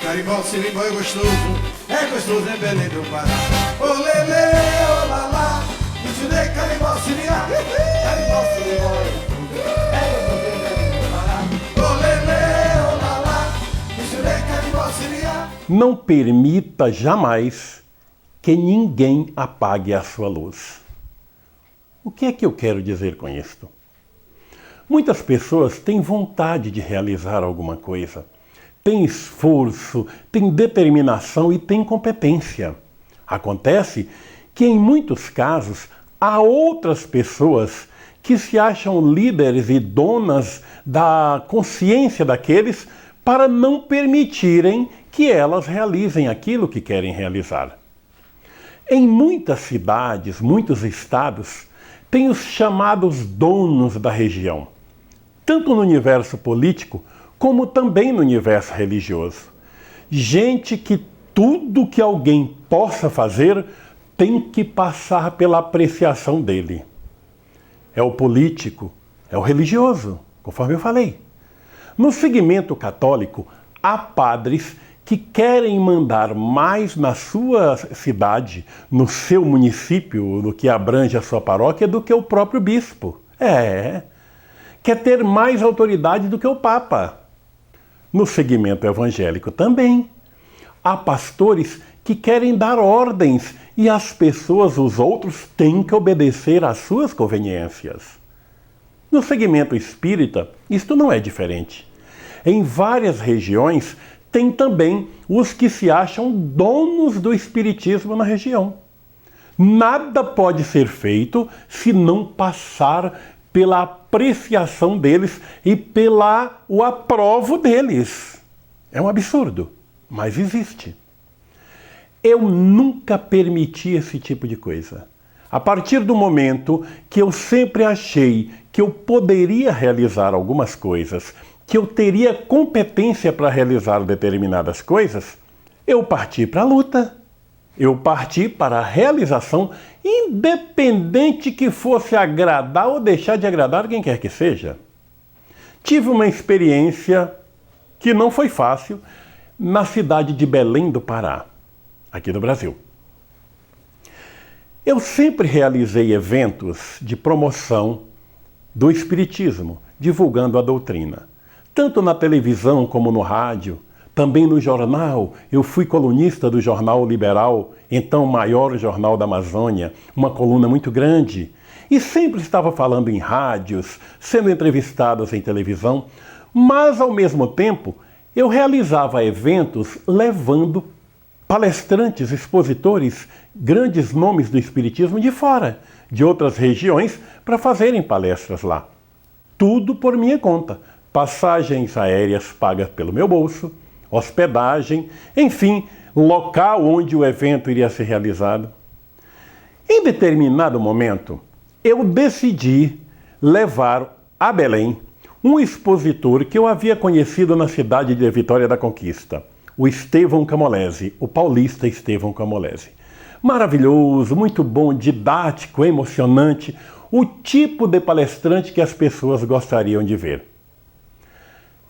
Carimbó, sirimbó é gostoso em Belém do Pará. Ô lelê, ô lalá, misturei carimbó, siriá. Carimbó, sirimbó é gostoso em Belém do Pará. Ô lelê, ô lalá, misturei carimbó, siriá. Não permita jamais que ninguém apague a sua luz. O que é que eu quero dizer com isto? Muitas pessoas têm vontade de realizar alguma coisa, têm esforço, têm determinação e têm competência. Acontece que, em muitos casos, há outras pessoas que se acham líderes e donas da consciência daqueles para não permitirem que elas realizem aquilo que querem realizar. Em muitas cidades, muitos estados, tem os chamados donos da região, tanto no universo político como também no universo religioso. Gente que tudo que alguém possa fazer tem que passar pela apreciação dele. É o político, é o religioso, conforme eu falei. No segmento católico, há padres que querem mandar mais na sua cidade, no seu município, no que abrange a sua paróquia, do que o próprio bispo. Quer ter mais autoridade do que o Papa. No segmento evangélico também. Há pastores que querem dar ordens e as pessoas, os outros, têm que obedecer às suas conveniências. No segmento espírita, isto não é diferente. Em várias regiões, tem também os que se acham donos do espiritismo na região. Nada pode ser feito se não passar pela apreciação deles e o aprovo deles. É um absurdo, mas existe. Eu nunca permiti esse tipo de coisa. A partir do momento que eu sempre achei que eu poderia realizar algumas coisas, que eu teria competência para realizar determinadas coisas, eu parti para a luta. Eu parti para a realização, independente que fosse agradar ou deixar de agradar quem quer que seja. Tive uma experiência que não foi fácil na cidade de Belém do Pará, aqui no Brasil. Eu sempre realizei eventos de promoção do espiritismo, divulgando a doutrina. Tanto na televisão como no rádio, também no jornal. Eu fui colunista do Jornal Liberal, então o maior jornal da Amazônia, uma coluna muito grande. E sempre estava falando em rádios, sendo entrevistados em televisão, mas ao mesmo tempo eu realizava eventos levando palestrantes, expositores, grandes nomes do espiritismo de fora, de outras regiões, para fazerem palestras lá. Tudo por minha conta. Passagens aéreas pagas pelo meu bolso, hospedagem, enfim, local onde o evento iria ser realizado. Em determinado momento, eu decidi levar a Belém um expositor que eu havia conhecido na cidade de Vitória da Conquista, o Estevão Camolese, o paulista Estevão Camolese. Maravilhoso, muito bom, didático, emocionante, o tipo de palestrante que as pessoas gostariam de ver.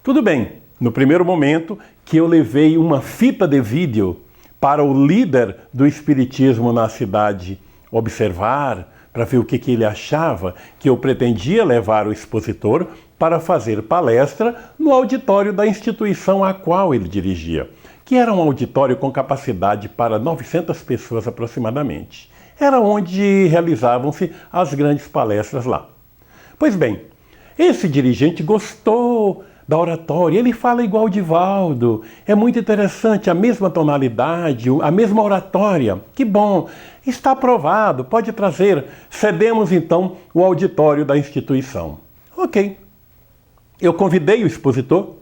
Tudo bem, no primeiro momento que eu levei uma fita de vídeo para o líder do espiritismo na cidade observar, para ver o que ele achava, que eu pretendia levar o expositor para fazer palestra no auditório da instituição a qual ele dirigia, que era um auditório com capacidade para 900 pessoas aproximadamente. Era onde realizavam-se as grandes palestras lá. Pois bem, esse dirigente gostou da oratória, ele fala igual o Divaldo, é muito interessante, a mesma tonalidade, a mesma oratória, que bom, está aprovado, pode trazer, cedemos então o auditório da instituição. Ok, eu convidei o expositor,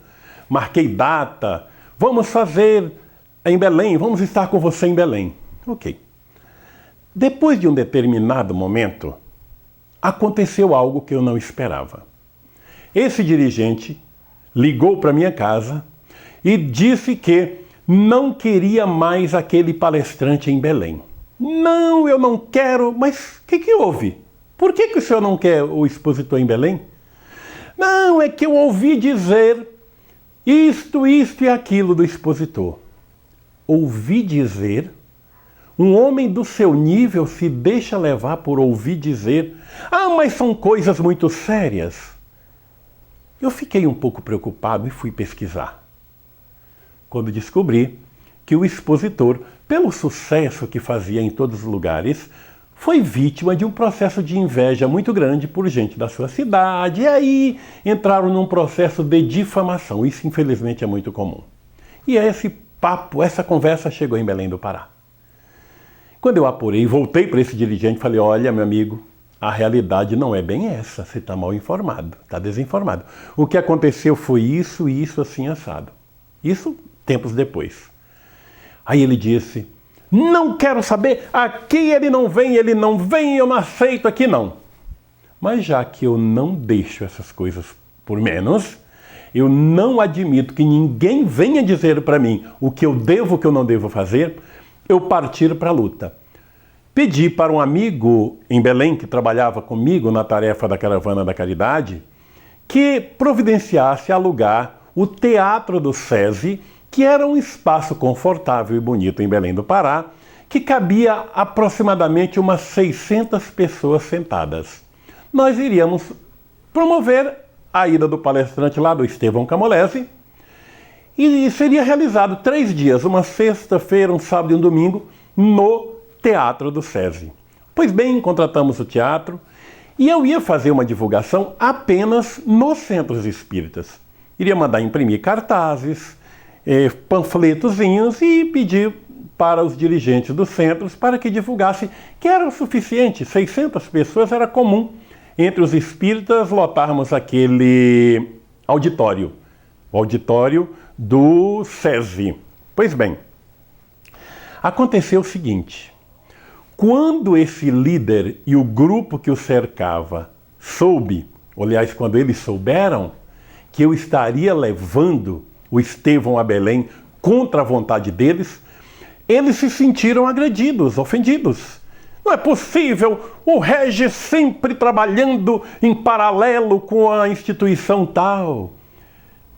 marquei data, vamos fazer em Belém, vamos estar com você em Belém. Ok. Depois de um determinado momento, aconteceu algo que eu não esperava. Esse dirigente ligou para minha casa e disse que não queria mais aquele palestrante em Belém. Não, eu não quero, mas o que houve? Por que o senhor não quer o expositor em Belém? Não, é que eu ouvi dizer isto e aquilo do expositor. Ouvi dizer, um homem do seu nível se deixa levar por ouvir dizer, mas são coisas muito sérias. Eu fiquei um pouco preocupado e fui pesquisar. Quando descobri que o expositor, pelo sucesso que fazia em todos os lugares, foi vítima de um processo de inveja muito grande por gente da sua cidade, e aí entraram num processo de difamação. Isso, infelizmente, é muito comum. E esse papo, essa conversa chegou em Belém do Pará. Quando eu apurei, voltei para esse dirigente e falei, olha, meu amigo, a realidade não é bem essa, você está mal informado, está desinformado. O que aconteceu foi isso, assim, assado. Isso tempos depois. Aí ele disse, não quero saber, aqui ele não vem, eu não aceito, aqui não. Mas já que eu não deixo essas coisas por menos, eu não admito que ninguém venha dizer para mim o que eu devo, o que eu não devo fazer, eu partir para a luta. Pedi para um amigo em Belém, que trabalhava comigo na tarefa da Caravana da Caridade, que providenciasse alugar o Teatro do SESI, que era um espaço confortável e bonito em Belém do Pará, que cabia aproximadamente umas 600 pessoas sentadas. Nós iríamos promover a ida do palestrante lá, do Estevão Camolese, e seria realizado 3 dias, uma sexta-feira, um sábado e um domingo, no Teatro do SESI. Pois bem, contratamos o teatro e eu ia fazer uma divulgação apenas nos centros espíritas. Iria mandar imprimir cartazes, panfletozinhos e pedir para os dirigentes dos centros para que divulgassem, que era o suficiente, 600 pessoas era comum entre os espíritas lotarmos aquele auditório, o auditório do SESI. Pois bem, aconteceu o seguinte, quando esse líder e o grupo que o cercava soube, aliás, quando eles souberam que eu estaria levando o Estevão a Belém contra a vontade deles, eles se sentiram agredidos, ofendidos. Não é possível, o Regis sempre trabalhando em paralelo com a instituição tal.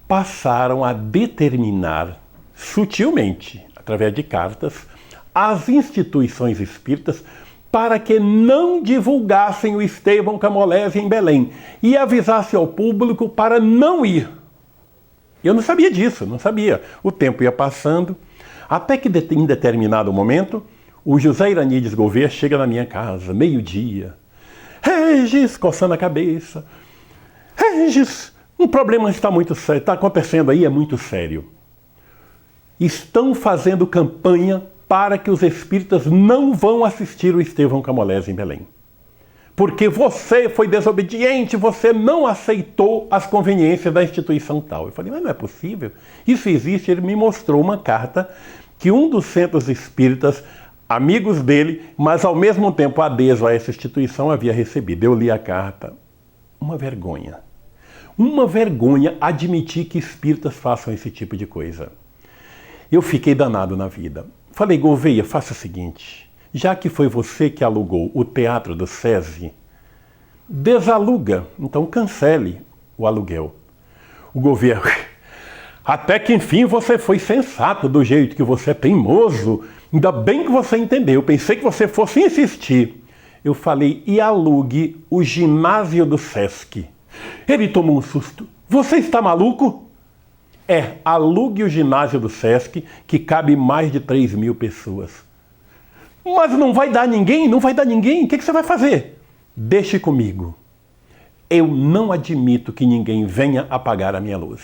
Passaram a determinar, sutilmente, através de cartas, as instituições espíritas para que não divulgassem o Estevão Camolese em Belém e avisasse ao público para não ir. Eu não sabia disso, não sabia. O tempo ia passando, até que em determinado momento, o José Iranides Gouveia chega na minha casa, meio-dia. Regis, coçando a cabeça. Regis, um problema está muito sério, está acontecendo aí, é muito sério. Estão fazendo campanha para que os espíritas não vão assistir o Estevão Camolese em Belém. Porque você foi desobediente, você não aceitou as conveniências da instituição tal. Eu falei, mas não é possível. Isso existe. Ele me mostrou uma carta que um dos centros espíritas, amigos dele, mas ao mesmo tempo adeso a essa instituição, havia recebido. Eu li a carta. Uma vergonha. Uma vergonha admitir que espíritas façam esse tipo de coisa. Eu fiquei danado na vida. Falei, Gouveia, faça o seguinte, já que foi você que alugou o Teatro do SESI, desaluga, então cancele o aluguel. O Gouveia, até que enfim você foi sensato do jeito que você é teimoso, ainda bem que você entendeu, eu pensei que você fosse insistir. Eu falei, e alugue o ginásio do SESC. Ele tomou um susto, você está maluco? Alugue o ginásio do SESC, que cabe mais de 3.000 pessoas. Mas não vai dar ninguém, o que você vai fazer? Deixe comigo. Eu não admito que ninguém venha apagar a minha luz.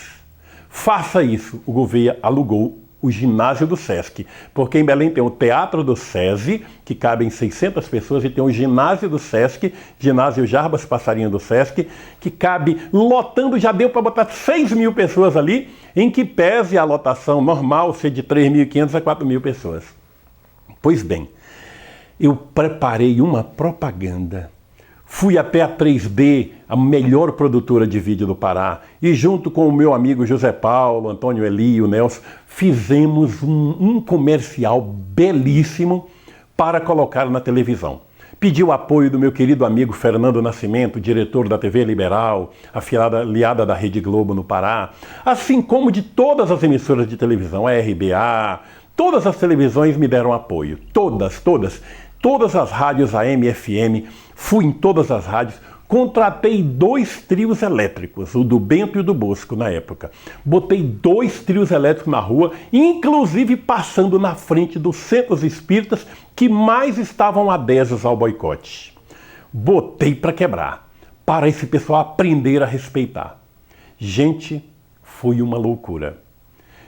Faça isso. O Gouveia alugou o ginásio do SESC, porque em Belém tem o Teatro do SESI, que cabem 600 pessoas, e tem o ginásio do SESC, ginásio Jarbas Passarinho do SESC, que cabe lotando, já deu para botar 6.000 pessoas ali, em que pese a lotação normal ser de 3.500 a 4.000 pessoas. Pois bem, eu preparei uma propaganda. Fui até a 3D, a melhor produtora de vídeo do Pará, e junto com o meu amigo José Paulo, Antônio Eli e o Nelson, fizemos um comercial belíssimo para colocar na televisão. Pedi o apoio do meu querido amigo Fernando Nascimento, diretor da TV Liberal, afiliada da Rede Globo no Pará, assim como de todas as emissoras de televisão, a RBA, todas as televisões me deram apoio, todas as rádios AM e FM, fui em todas as rádios, contratei 2 trios elétricos, o do Bento e o do Bosco na época. Botei 2 trios elétricos na rua, inclusive passando na frente dos centros espíritas que mais estavam adessos ao boicote. Botei para quebrar, para esse pessoal aprender a respeitar. Gente, foi uma loucura.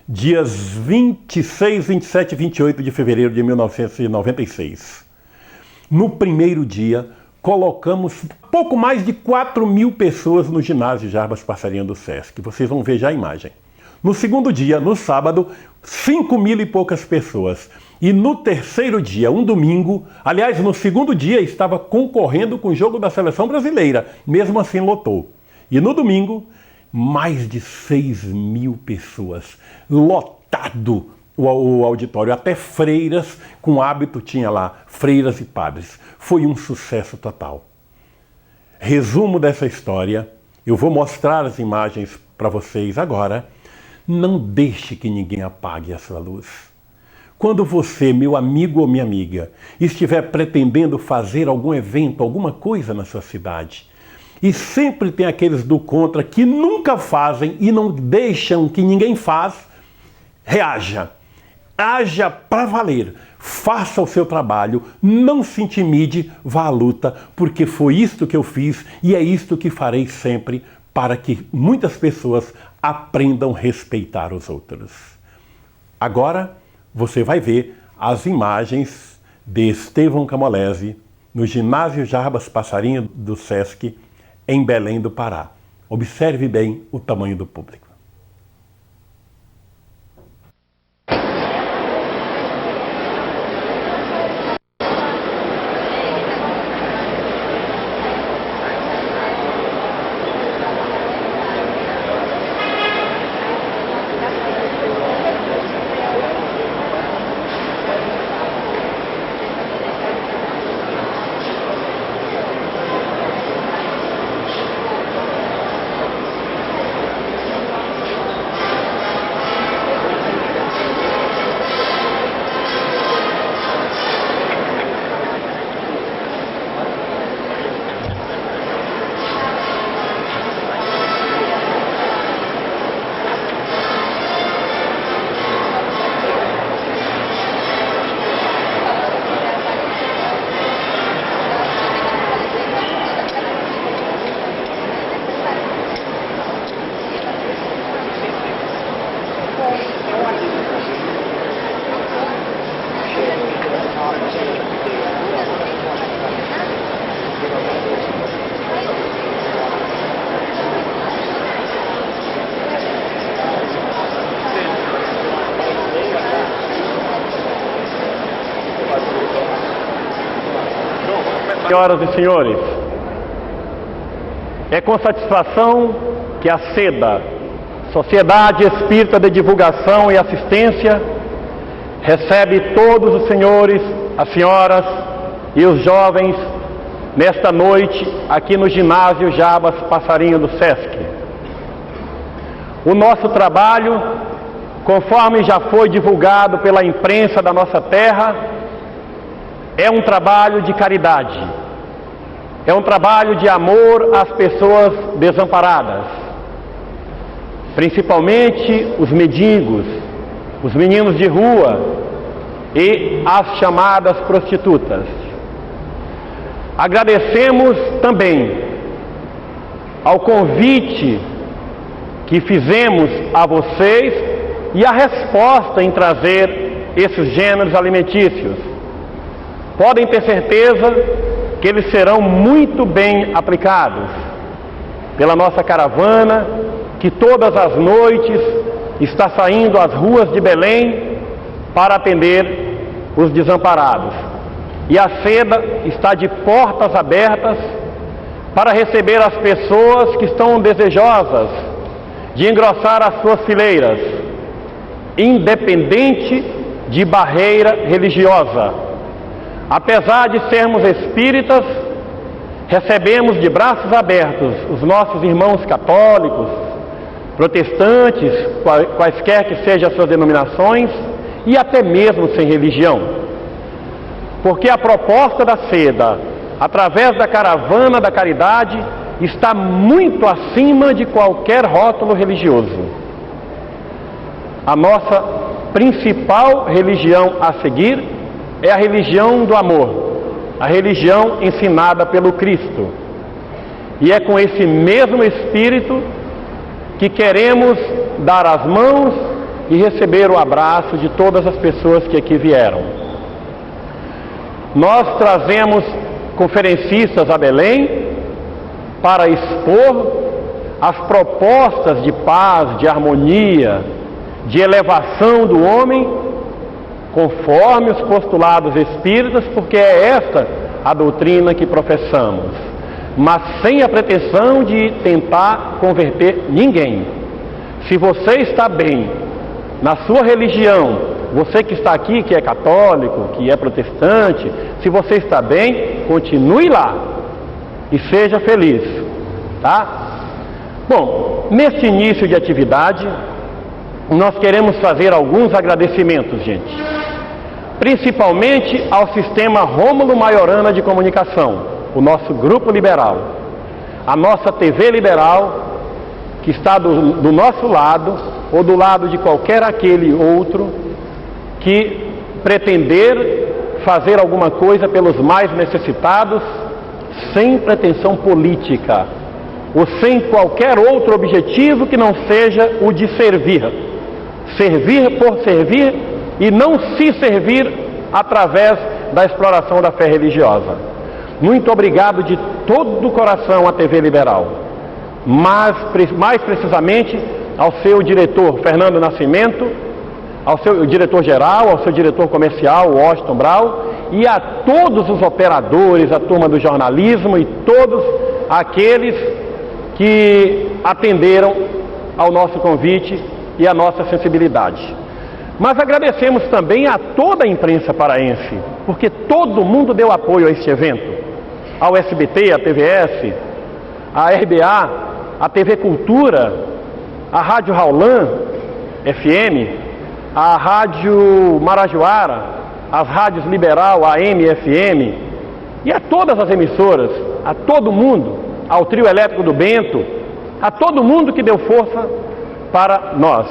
Dias 26, 27 e 28 de fevereiro de 1996. No primeiro dia, colocamos pouco mais de 4.000 pessoas no ginásio Jarbas Passarinho do Sesc. Vocês vão ver já a imagem. No segundo dia, no sábado, 5.000 e poucas pessoas. E no terceiro dia, um domingo, aliás, no segundo dia estava concorrendo com o jogo da seleção brasileira. Mesmo assim lotou. E no domingo, mais de 6.000 pessoas. Lotado o auditório. Até freiras com hábito tinha lá. Freiras e padres. Foi um sucesso total. Resumo dessa história. Eu vou mostrar as imagens para vocês agora. Não deixe que ninguém apague a sua luz. Quando você, meu amigo ou minha amiga, estiver pretendendo fazer algum evento, alguma coisa na sua cidade, e sempre tem aqueles do contra que nunca fazem e não deixam que ninguém faça, reaja. Haja para valer. Faça o seu trabalho, não se intimide, vá à luta, porque foi isto que eu fiz e é isto que farei sempre para que muitas pessoas aprendam a respeitar os outros. Agora você vai ver as imagens de Estevão Camolese no ginásio Jarbas Passarinho do Sesc, em Belém do Pará. Observe bem o tamanho do público. Senhoras e senhores, é com satisfação que a SEDA, Sociedade Espírita de Divulgação e Assistência, recebe todos os senhores, as senhoras e os jovens nesta noite aqui no ginásio Jarbas Passarinho do Sesc. O nosso trabalho, conforme já foi divulgado pela imprensa da nossa terra, é um trabalho de caridade, é um trabalho de amor às pessoas desamparadas, principalmente os mendigos, os meninos de rua e as chamadas prostitutas. Agradecemos também ao convite que fizemos a vocês e a resposta em trazer esses gêneros alimentícios. Podem ter certeza que eles serão muito bem aplicados pela nossa caravana, que todas as noites está saindo às ruas de Belém para atender os desamparados. E a SEDA está de portas abertas para receber as pessoas que estão desejosas de engrossar as suas fileiras, independente de barreira religiosa. Apesar de sermos espíritas, recebemos de braços abertos os nossos irmãos católicos, protestantes, quaisquer que sejam as suas denominações, e até mesmo sem religião. Porque a proposta da seda, através da caravana da caridade, está muito acima de qualquer rótulo religioso. A nossa principal religião a seguir é a religião do amor, a religião ensinada pelo Cristo. E é com esse mesmo espírito que queremos dar as mãos e receber o abraço de todas as pessoas que aqui vieram. Nós trazemos conferencistas a Belém para expor as propostas de paz, de harmonia, de elevação do homem, conforme os postulados espíritas, porque é esta a doutrina que professamos, mas sem a pretensão de tentar converter ninguém. Se você está bem na sua religião, você que está aqui, que é católico, que é protestante, se você está bem, continue lá e seja feliz, tá? Bom, nesse início de atividade, nós queremos fazer alguns agradecimentos, gente. Principalmente ao Sistema Rômulo Maiorana de Comunicação, o nosso Grupo Liberal, a nossa TV Liberal, que está do nosso lado, ou do lado de qualquer aquele outro, que pretender fazer alguma coisa pelos mais necessitados, sem pretensão política, ou sem qualquer outro objetivo que não seja o de servir. Servir por servir e não se servir através da exploração da fé religiosa. Muito obrigado de todo o coração à TV Liberal, mas mais precisamente ao seu diretor Fernando Nascimento, ao seu diretor-geral, ao seu diretor comercial, Washington Brau, e a todos os operadores, a turma do jornalismo e todos aqueles que atenderam ao nosso convite e à nossa sensibilidade. Mas agradecemos também a toda a imprensa paraense, porque todo mundo deu apoio a este evento, ao SBT, à TVS, à RBA, à TV Cultura, à Rádio Raulan FM, à Rádio Marajoara, às rádios Liberal, AM, FM, e a todas as emissoras, a todo mundo, ao Trio Elétrico do Bento, a todo mundo que deu força para nós.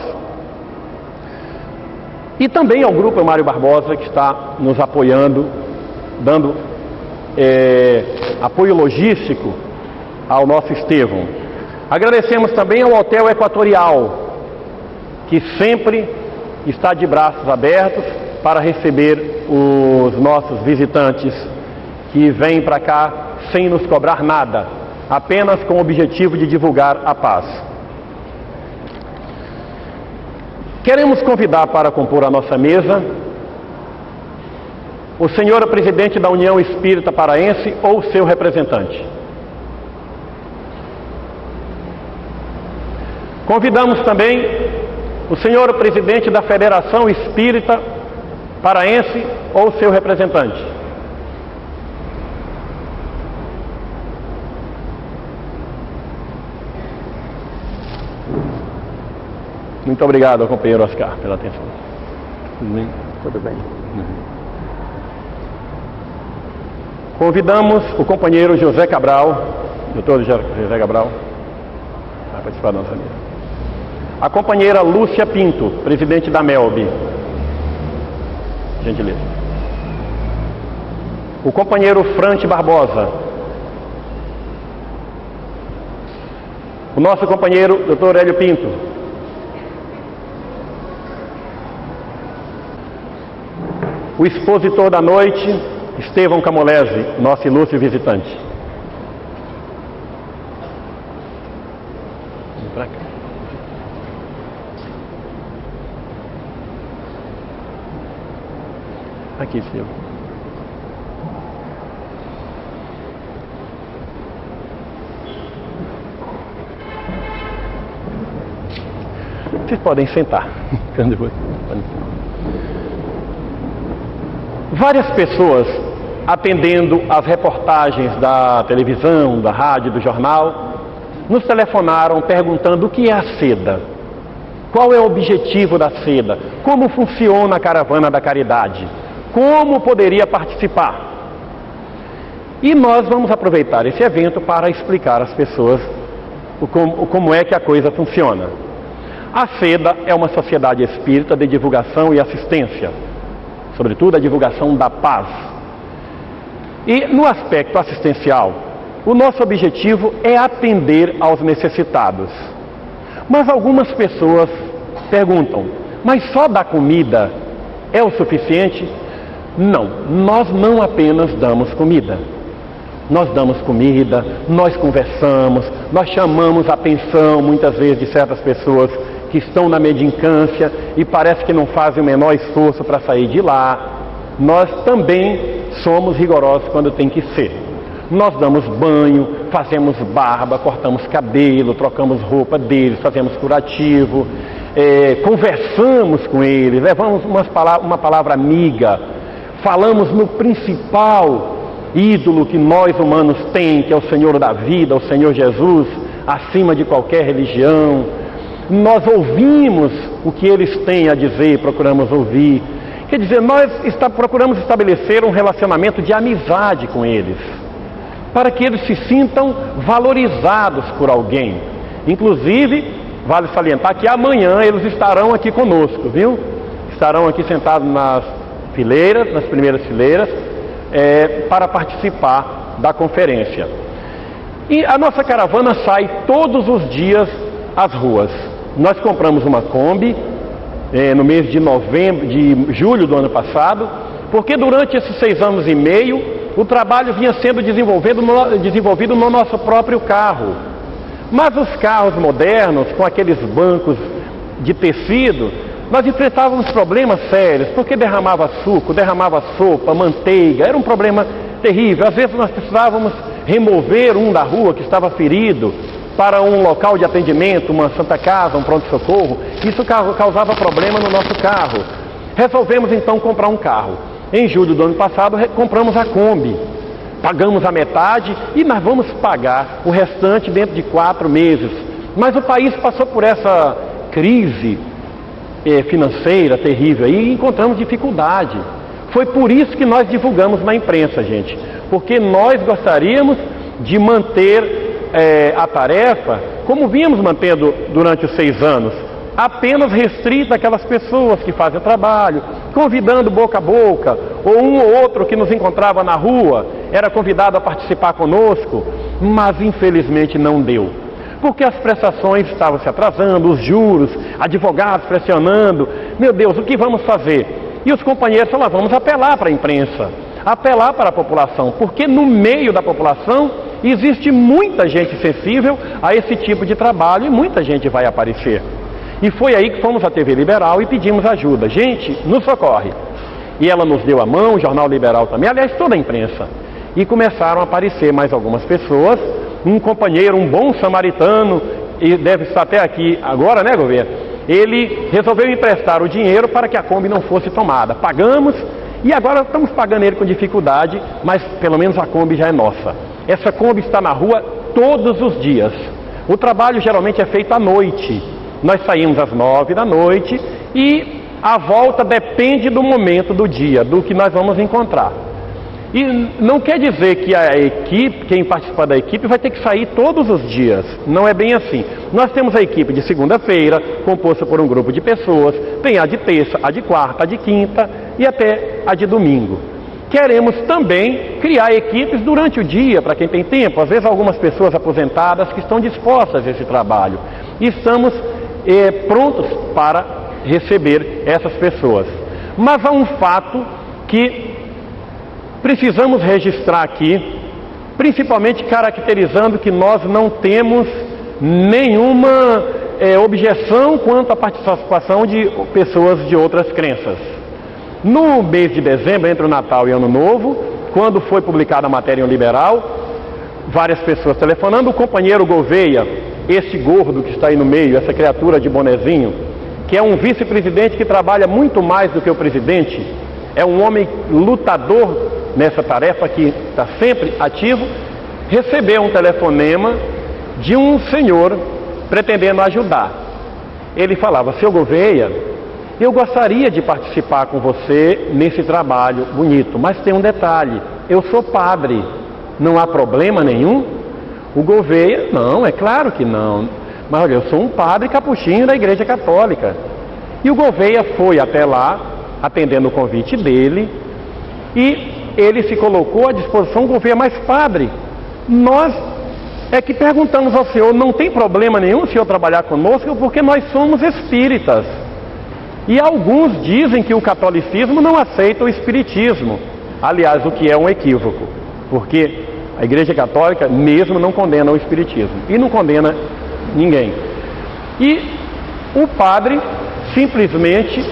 E também ao Grupo Mário Barbosa, que está nos apoiando, dando apoio logístico ao nosso Estevão. Agradecemos também ao Hotel Equatorial, que sempre está de braços abertos para receber os nossos visitantes que vêm para cá sem nos cobrar nada, apenas com o objetivo de divulgar a paz. Queremos convidar para compor a nossa mesa o senhor presidente da União Espírita Paraense ou seu representante. Convidamos também o senhor presidente da Federação Espírita Paraense ou seu representante. Muito obrigado, companheiro Oscar, pela atenção. Tudo bem? Tudo bem. Convidamos o companheiro José Cabral, doutor José Cabral, a participar da nossa mesa. A companheira Lúcia Pinto, presidente da MELB. Gentileza. O companheiro Frante Barbosa. O nosso companheiro doutor Hélio Pinto. O expositor da noite, Estevão Camolese, nosso ilustre visitante. Vem pra cá. Aqui, Estevão. Vocês podem sentar. Várias pessoas atendendo às reportagens da televisão, da rádio, do jornal, nos telefonaram perguntando o que é a seda, qual é o objetivo da seda, como funciona a Caravana da Caridade, como poderia participar. E nós vamos aproveitar esse evento para explicar às pessoas como é que a coisa funciona. A seda é uma sociedade espírita de divulgação e assistência, sobretudo a divulgação da paz. E no aspecto assistencial, o nosso objetivo é atender aos necessitados. Mas algumas pessoas perguntam, mas só dar comida é o suficiente? Não, nós não apenas damos comida. Nós damos comida, nós conversamos, nós chamamos a atenção muitas vezes de certas pessoas que estão na mendicância e parece que não fazem o menor esforço para sair de lá. Nós também somos rigorosos quando tem que ser. Nós damos banho, fazemos barba, cortamos cabelo, trocamos roupa deles, fazemos curativo, conversamos com eles, levamos uma palavra amiga, falamos no principal ídolo que nós humanos temos, que é o Senhor da vida, o Senhor Jesus, acima de qualquer religião. Nós ouvimos o que eles têm a dizer, procuramos ouvir. Quer dizer, nós procuramos estabelecer um relacionamento de amizade com eles, para que eles se sintam valorizados por alguém. Inclusive, vale salientar que amanhã eles estarão aqui conosco, viu? Estarão aqui sentados nas fileiras, nas primeiras fileiras, para participar da conferência. E a nossa caravana sai todos os dias às ruas. Nós compramos uma Kombi no mês de julho do ano passado, porque durante esses 6 anos e meio o trabalho vinha sendo desenvolvido no nosso próprio carro. Mas os carros modernos, com aqueles bancos de tecido, nós enfrentávamos problemas sérios, porque derramava suco, derramava sopa, manteiga, era um problema terrível. Às vezes nós precisávamos remover um da rua que estava ferido para um local de atendimento, uma Santa Casa, um pronto-socorro. Isso causava problema no nosso carro. Resolvemos então comprar um carro. Em julho do ano passado compramos a Kombi, pagamos a metade e nós vamos pagar o restante dentro de 4 meses. Mas o país passou por essa crise financeira terrível e encontramos dificuldade. Foi por isso que nós divulgamos na imprensa, gente, porque nós gostaríamos de manter a tarefa como vínhamos mantendo durante os 6 anos, apenas restrita àquelas pessoas que fazem o trabalho, convidando boca a boca, ou um ou outro que nos encontrava na rua era convidado a participar conosco, mas infelizmente não deu. Porque as prestações estavam se atrasando, os juros, advogados pressionando. Meu Deus, o que vamos fazer? E os companheiros falaram, vamos apelar para a imprensa, apelar para a população, porque no meio da população existe muita gente sensível a esse tipo de trabalho e muita gente vai aparecer. E foi aí que fomos à TV Liberal e pedimos ajuda. Gente, nos socorre. E ela nos deu a mão, o Jornal Liberal também, aliás, toda a imprensa. E começaram a aparecer mais algumas pessoas. Um companheiro, um bom samaritano, e deve estar até aqui agora, né, governo? Ele resolveu emprestar o dinheiro para que a Kombi não fosse tomada. Pagamos e agora estamos pagando ele com dificuldade, mas pelo menos a Kombi já é nossa. Essa Kombi está na rua todos os dias. O trabalho geralmente é feito à noite. Nós saímos às 9 da noite e a volta depende do momento do dia, do que nós vamos encontrar. E não quer dizer que a equipe, quem participar da equipe, vai ter que sair todos os dias. Não é bem assim. Nós temos a equipe de segunda-feira, composta por um grupo de pessoas, tem a de terça, a de quarta, a de quinta e até a de domingo. Queremos também criar equipes durante o dia, para quem tem tempo. Às vezes algumas pessoas aposentadas que estão dispostas a esse trabalho. E estamos prontos para receber essas pessoas. Mas há um fato que precisamos registrar aqui, principalmente caracterizando que nós não temos nenhuma objeção quanto à participação de pessoas de outras crenças. No mês de dezembro, entre o Natal e Ano Novo, quando foi publicada a matéria em Liberal, várias pessoas telefonando, o companheiro Gouveia, esse gordo que está aí no meio, essa criatura de bonezinho, que é um vice-presidente que trabalha muito mais do que o presidente, é um homem lutador nessa tarefa que está sempre ativo, recebeu um telefonema de um senhor pretendendo ajudar. Ele falava: seu Gouveia, eu gostaria de participar com você nesse trabalho bonito, mas tem um detalhe, eu sou padre, não há problema nenhum? O Gouveia: não, é claro que não, mas olha, eu sou um padre capuchinho da Igreja Católica. E o Gouveia foi até lá, atendendo o convite dele, e ele se colocou à disposição. Gouveia: mas padre, nós é que perguntamos ao senhor, não tem problema nenhum o senhor trabalhar conosco, porque nós somos espíritas. E alguns dizem que o catolicismo não aceita o espiritismo. Aliás, o que é um equívoco, porque a Igreja Católica mesmo não condena o espiritismo, e não condena ninguém. E o padre simplesmente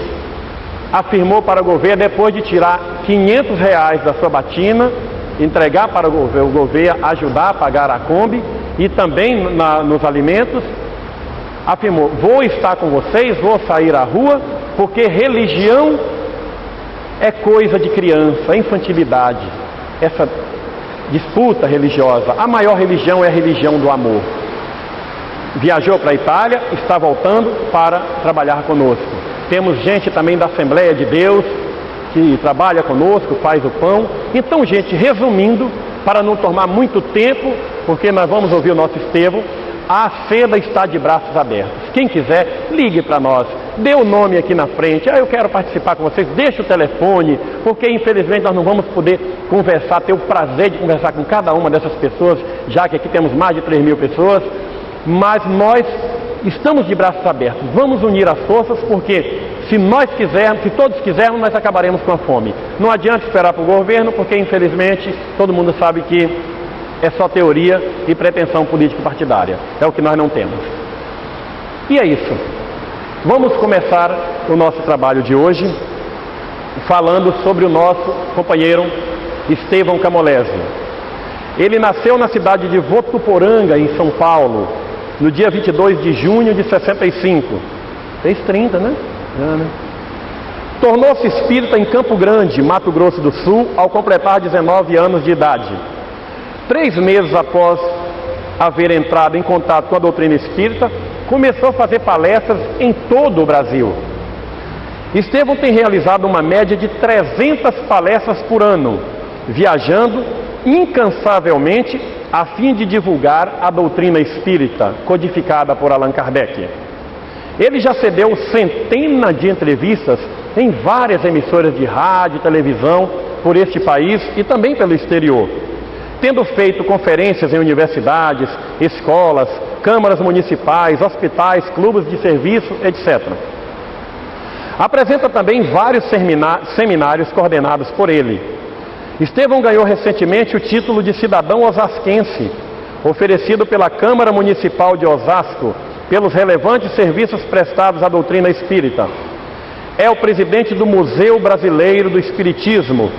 afirmou para o Gouveia, depois de tirar R$500 da sua batina, entregar para o Gouveia ajudar a pagar a Kombi e também nos alimentos, afirmou: vou estar com vocês, vou sair à rua, porque religião é coisa de criança, infantilidade, essa disputa religiosa. A maior religião é a religião do amor. Viajou para a Itália, está voltando para trabalhar conosco. Temos gente também da Assembleia de Deus que trabalha conosco, faz o pão. Então, gente, resumindo, para não tomar muito tempo, porque nós vamos ouvir o nosso Estevão, a seda está de braços abertos. Quem quiser, ligue para nós, dê o nome aqui na frente: eu quero participar com vocês, deixe o telefone, porque infelizmente nós não vamos poder conversar, ter o prazer de conversar com cada uma dessas pessoas, já que aqui temos mais de 3.000 pessoas, mas nós estamos de braços abertos. Vamos unir as forças, porque se nós quisermos, se todos quisermos, nós acabaremos com a fome. Não adianta esperar para o governo, porque infelizmente todo mundo sabe que é só teoria e pretensão político-partidária. É o que nós não temos. E é isso. Vamos começar o nosso trabalho de hoje falando sobre o nosso companheiro Estevão Camolese. Ele nasceu na cidade de Votuporanga, em São Paulo, no dia 22 de junho de 65. Fez 30, né? Tornou-se espírita em Campo Grande, Mato Grosso do Sul, ao completar 19 anos de idade. 3 meses após haver entrado em contato com a doutrina espírita, começou a fazer palestras em todo o Brasil. Estevão tem realizado uma média de 300 palestras por ano, viajando incansavelmente a fim de divulgar a doutrina espírita codificada por Allan Kardec. Ele já cedeu centenas de entrevistas em várias emissoras de rádio e televisão por este país e também pelo exterior, tendo feito conferências em universidades, escolas, câmaras municipais, hospitais, clubes de serviço, etc. Apresenta também vários seminários coordenados por ele. Estevão ganhou recentemente o título de cidadão osasquense, oferecido pela Câmara Municipal de Osasco, pelos relevantes serviços prestados à doutrina espírita. É o presidente do Museu Brasileiro do Espiritismo,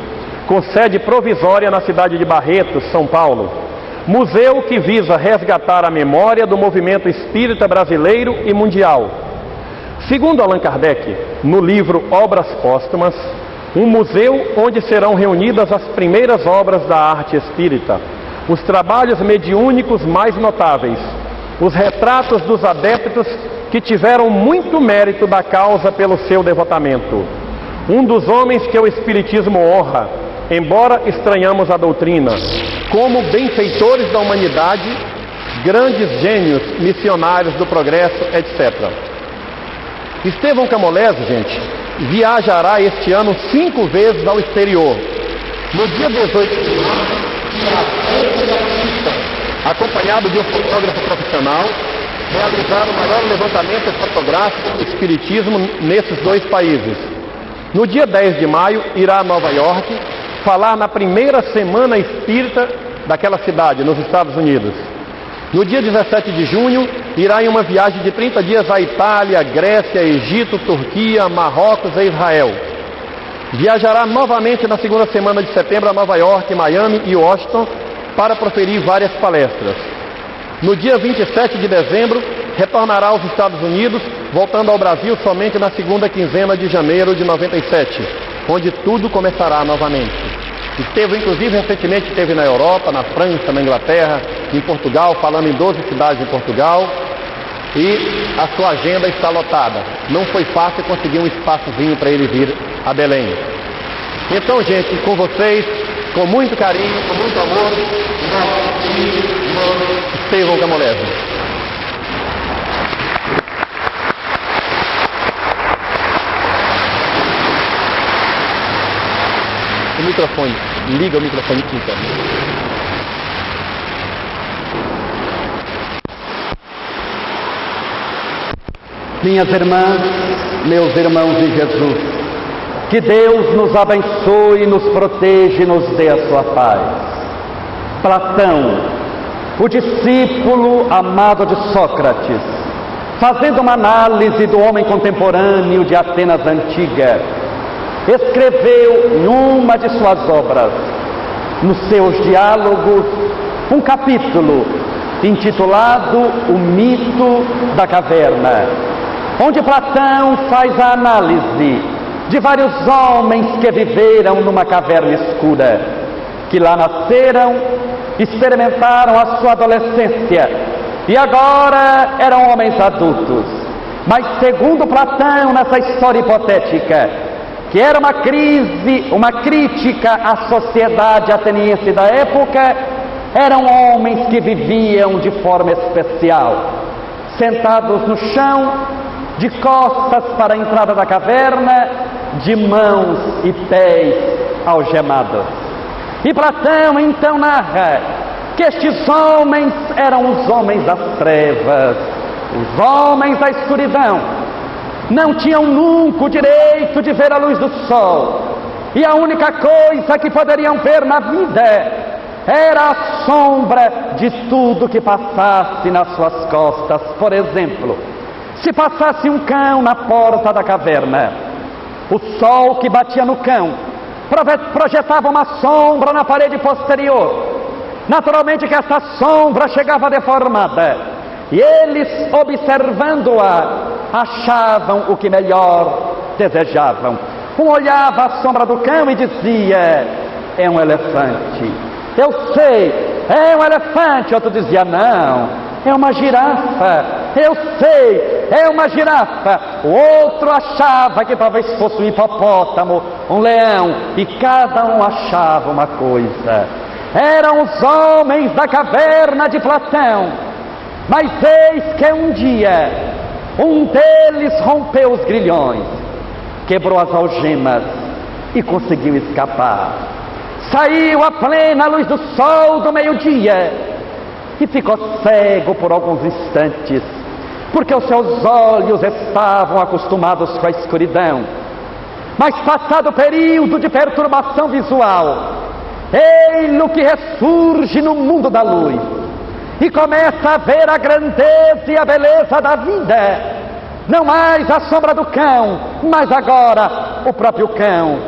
com sede provisória na cidade de Barretos, São Paulo. Museu que visa resgatar a memória do movimento espírita brasileiro e mundial. Segundo Allan Kardec, no livro Obras Póstumas, um museu onde serão reunidas as primeiras obras da arte espírita, os trabalhos mediúnicos mais notáveis, os retratos dos adeptos que tiveram muito mérito da causa pelo seu devotamento. Um dos homens que o Espiritismo honra, embora estranhamos a doutrina, como benfeitores da humanidade, grandes gênios, missionários do progresso, etc. Estevão Camolese, gente, viajará este ano 5 vezes ao exterior. No dia 18 de março, acompanhado de um fotógrafo profissional, realizar o maior levantamento fotográfico do espiritismo nesses 2 países. No dia 10 de maio, irá a Nova York falar na primeira semana espírita daquela cidade, nos Estados Unidos. No dia 17 de junho, irá em uma viagem de 30 dias à Itália, Grécia, Egito, Turquia, Marrocos e Israel. Viajará novamente na segunda semana de setembro a Nova York, Miami e Washington para proferir várias palestras. No dia 27 de dezembro, retornará aos Estados Unidos, voltando ao Brasil somente na segunda quinzena de janeiro de 97, onde tudo começará novamente. Esteve, inclusive, recentemente esteve na Europa, na França, na Inglaterra, em Portugal, falando em 12 cidades em Portugal. E a sua agenda está lotada. Não foi fácil conseguir um espaçozinho para ele vir a Belém. Então, gente, com vocês, com muito carinho, com muito amor, Estevão Camolese. O microfone, liga o microfone interno. Minhas irmãs, meus irmãos de Jesus, que Deus nos abençoe, nos proteja e nos dê a sua paz. Platão, o discípulo amado de Sócrates, fazendo uma análise do homem contemporâneo de Atenas antiga, escreveu em uma de suas obras, nos seus diálogos, um capítulo intitulado O Mito da Caverna, onde Platão faz a análise de vários homens que viveram numa caverna escura, que lá nasceram, experimentaram a sua adolescência e agora eram homens adultos. Mas segundo Platão, nessa história hipotética, que era uma crise, uma crítica à sociedade ateniense da época, eram homens que viviam de forma especial, sentados no chão, de costas para a entrada da caverna, de mãos e pés algemados. E Platão então narra que estes homens eram os homens das trevas, os homens da escuridão. Não tinham nunca o direito de ver a luz do sol, e a única coisa que poderiam ver na vida era a sombra de tudo que passasse nas suas costas. Por exemplo, se passasse um cão na porta da caverna, o sol que batia no cão projetava uma sombra na parede posterior. Naturalmente que essa sombra chegava deformada, e eles, observando-a, achavam o que melhor desejavam. Um olhava a sombra do cão e dizia: é um elefante. Eu sei, é um elefante. Outro dizia: não, é uma girafa. Eu sei, é uma girafa. O outro achava que talvez fosse um hipopótamo, um leão, e cada um achava uma coisa. Eram os homens da caverna de Platão. Mas eis que um dia, um deles rompeu os grilhões, quebrou as algemas e conseguiu escapar. Saiu à plena luz do sol do meio-dia e ficou cego por alguns instantes, porque os seus olhos estavam acostumados com a escuridão. Mas passado o período de perturbação visual, ei-lo que ressurge no mundo da luz e começa a ver a grandeza e a beleza da vida. Não mais a sombra do cão, mas agora o próprio cão.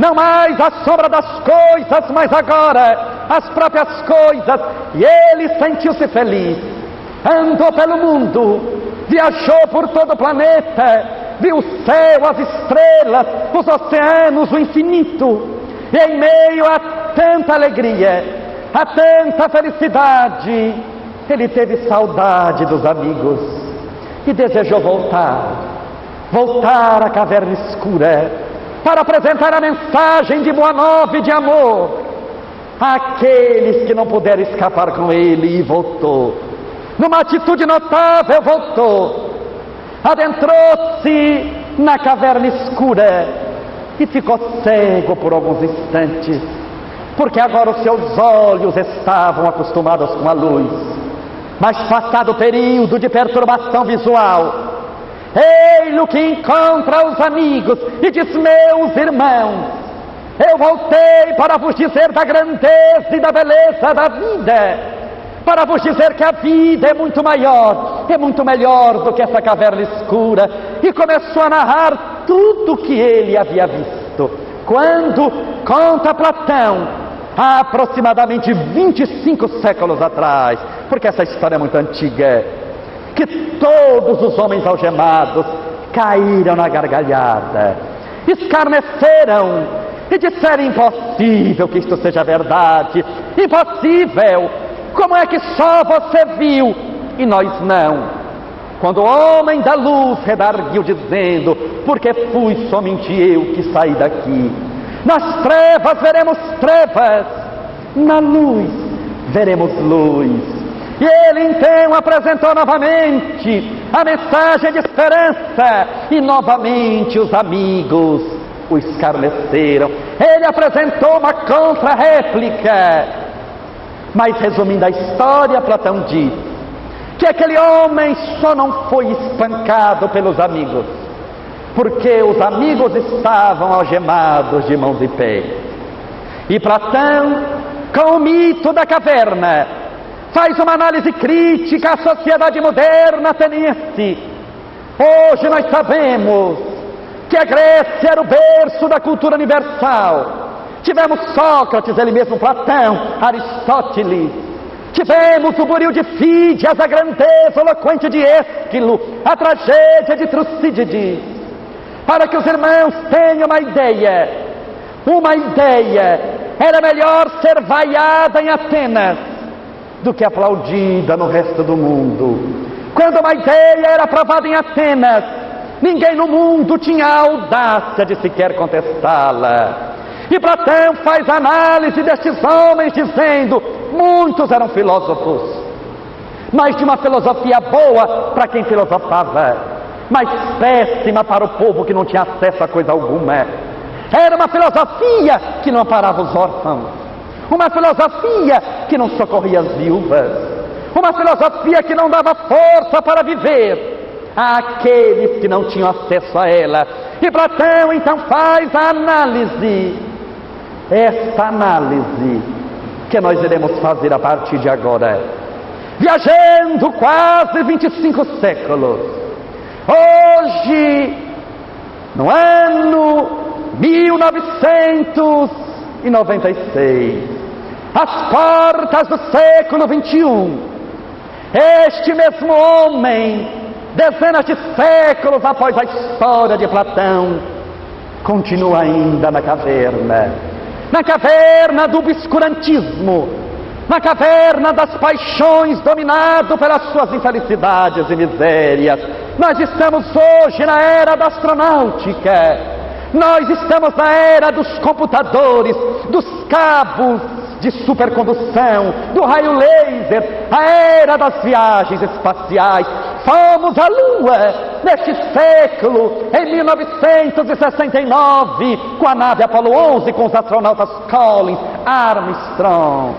Não mais a sombra das coisas, mas agora as próprias coisas. E ele sentiu-se feliz. Andou pelo mundo, viajou por todo o planeta, viu o céu, as estrelas, os oceanos, o infinito. E em meio a tanta alegria, a tanta felicidade, ele teve saudade dos amigos e desejou voltar à caverna escura, para apresentar a mensagem de boa nova e de amor àqueles que não puderam escapar com ele. E voltou, numa atitude notável, voltou, adentrou-se na caverna escura e ficou cego por alguns instantes, porque agora os seus olhos estavam acostumados com a luz. Mas passado o período de perturbação visual, ei-lo que encontra os amigos e diz: meus irmãos, eu voltei para vos dizer da grandeza e da beleza da vida, para vos dizer que a vida é muito maior, é muito melhor do que essa caverna escura. E começou a narrar tudo o que ele havia visto. Quando conta Platão, há aproximadamente 25 séculos atrás, porque essa história é muito antiga, que todos os homens algemados caíram na gargalhada, escarneceram e disserem impossível que isto seja verdade, impossível, como é que só você viu e nós não? Quando o homem da luz redarguiu dizendo, porque fui somente eu que saí daqui. Nas trevas veremos trevas, na luz veremos luz. E ele então apresentou novamente a mensagem de esperança, e novamente os amigos o escarneceram. Ele apresentou uma contra-réplica, mas resumindo a história, Platão diz que aquele homem só não foi espancado pelos amigos, porque os amigos estavam algemados de mãos e pés. E Platão, com o mito da caverna, faz uma análise crítica à sociedade moderna ateniense. Hoje nós sabemos que a Grécia era o berço da cultura universal. Tivemos Sócrates, ele mesmo Platão, Aristóteles. Tivemos o buril de Fídias, a grandeza eloquente de Ésquilo, a tragédia de Tucídides. Para que os irmãos tenham uma ideia, era melhor ser vaiada em Atenas do que aplaudida no resto do mundo. Quando uma ideia era aprovada em Atenas, ninguém no mundo tinha a audácia de sequer contestá-la. E Platão faz análise destes homens dizendo, muitos eram filósofos, mas de uma filosofia boa para quem filosofava, mas péssima para o povo que não tinha acesso a coisa alguma. Era uma filosofia que não amparava os órfãos, uma filosofia que não socorria as viúvas, uma filosofia que não dava força para viver àqueles que não tinham acesso a ela. E Platão então faz a análise, esta análise que nós iremos fazer a partir de agora, viajando quase 25 séculos, hoje, no ano 1996, às portas do século 21, este mesmo homem, dezenas de séculos após a história de Platão, continua ainda na caverna do obscurantismo, na caverna das paixões, dominado pelas suas infelicidades e misérias. Nós estamos hoje na era da astronáutica, nós estamos na era dos computadores, dos cabos de supercondução, do raio laser, a era das viagens espaciais. Fomos à Lua neste século, em 1969, com a nave Apollo 11, com os astronautas Collins, Armstrong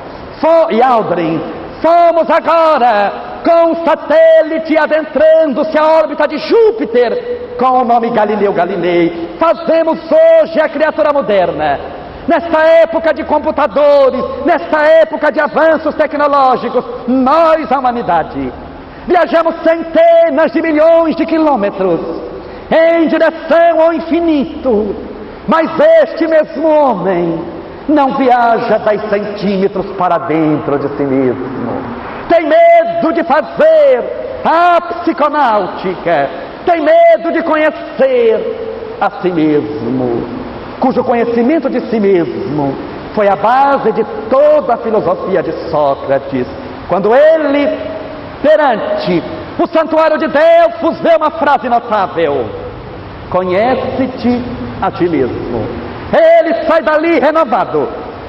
e Aldrin. Fomos agora com o satélite adentrando-se à órbita de Júpiter, com o nome Galileu Galilei. Fazemos hoje a criatura moderna. Nesta época de computadores, nesta época de avanços tecnológicos, nós, a humanidade, viajamos centenas de milhões de quilômetros em direção ao infinito, mas este mesmo homem não viaja 10 centímetros para dentro de si mesmo. Tem medo de fazer a psiconáutica, tem medo de conhecer a si mesmo, cujo conhecimento de si mesmo foi a base de toda a filosofia de Sócrates, quando ele, perante o santuário de Delfos, vê uma frase notável: conhece-te a ti mesmo. Ele sai dali renovado,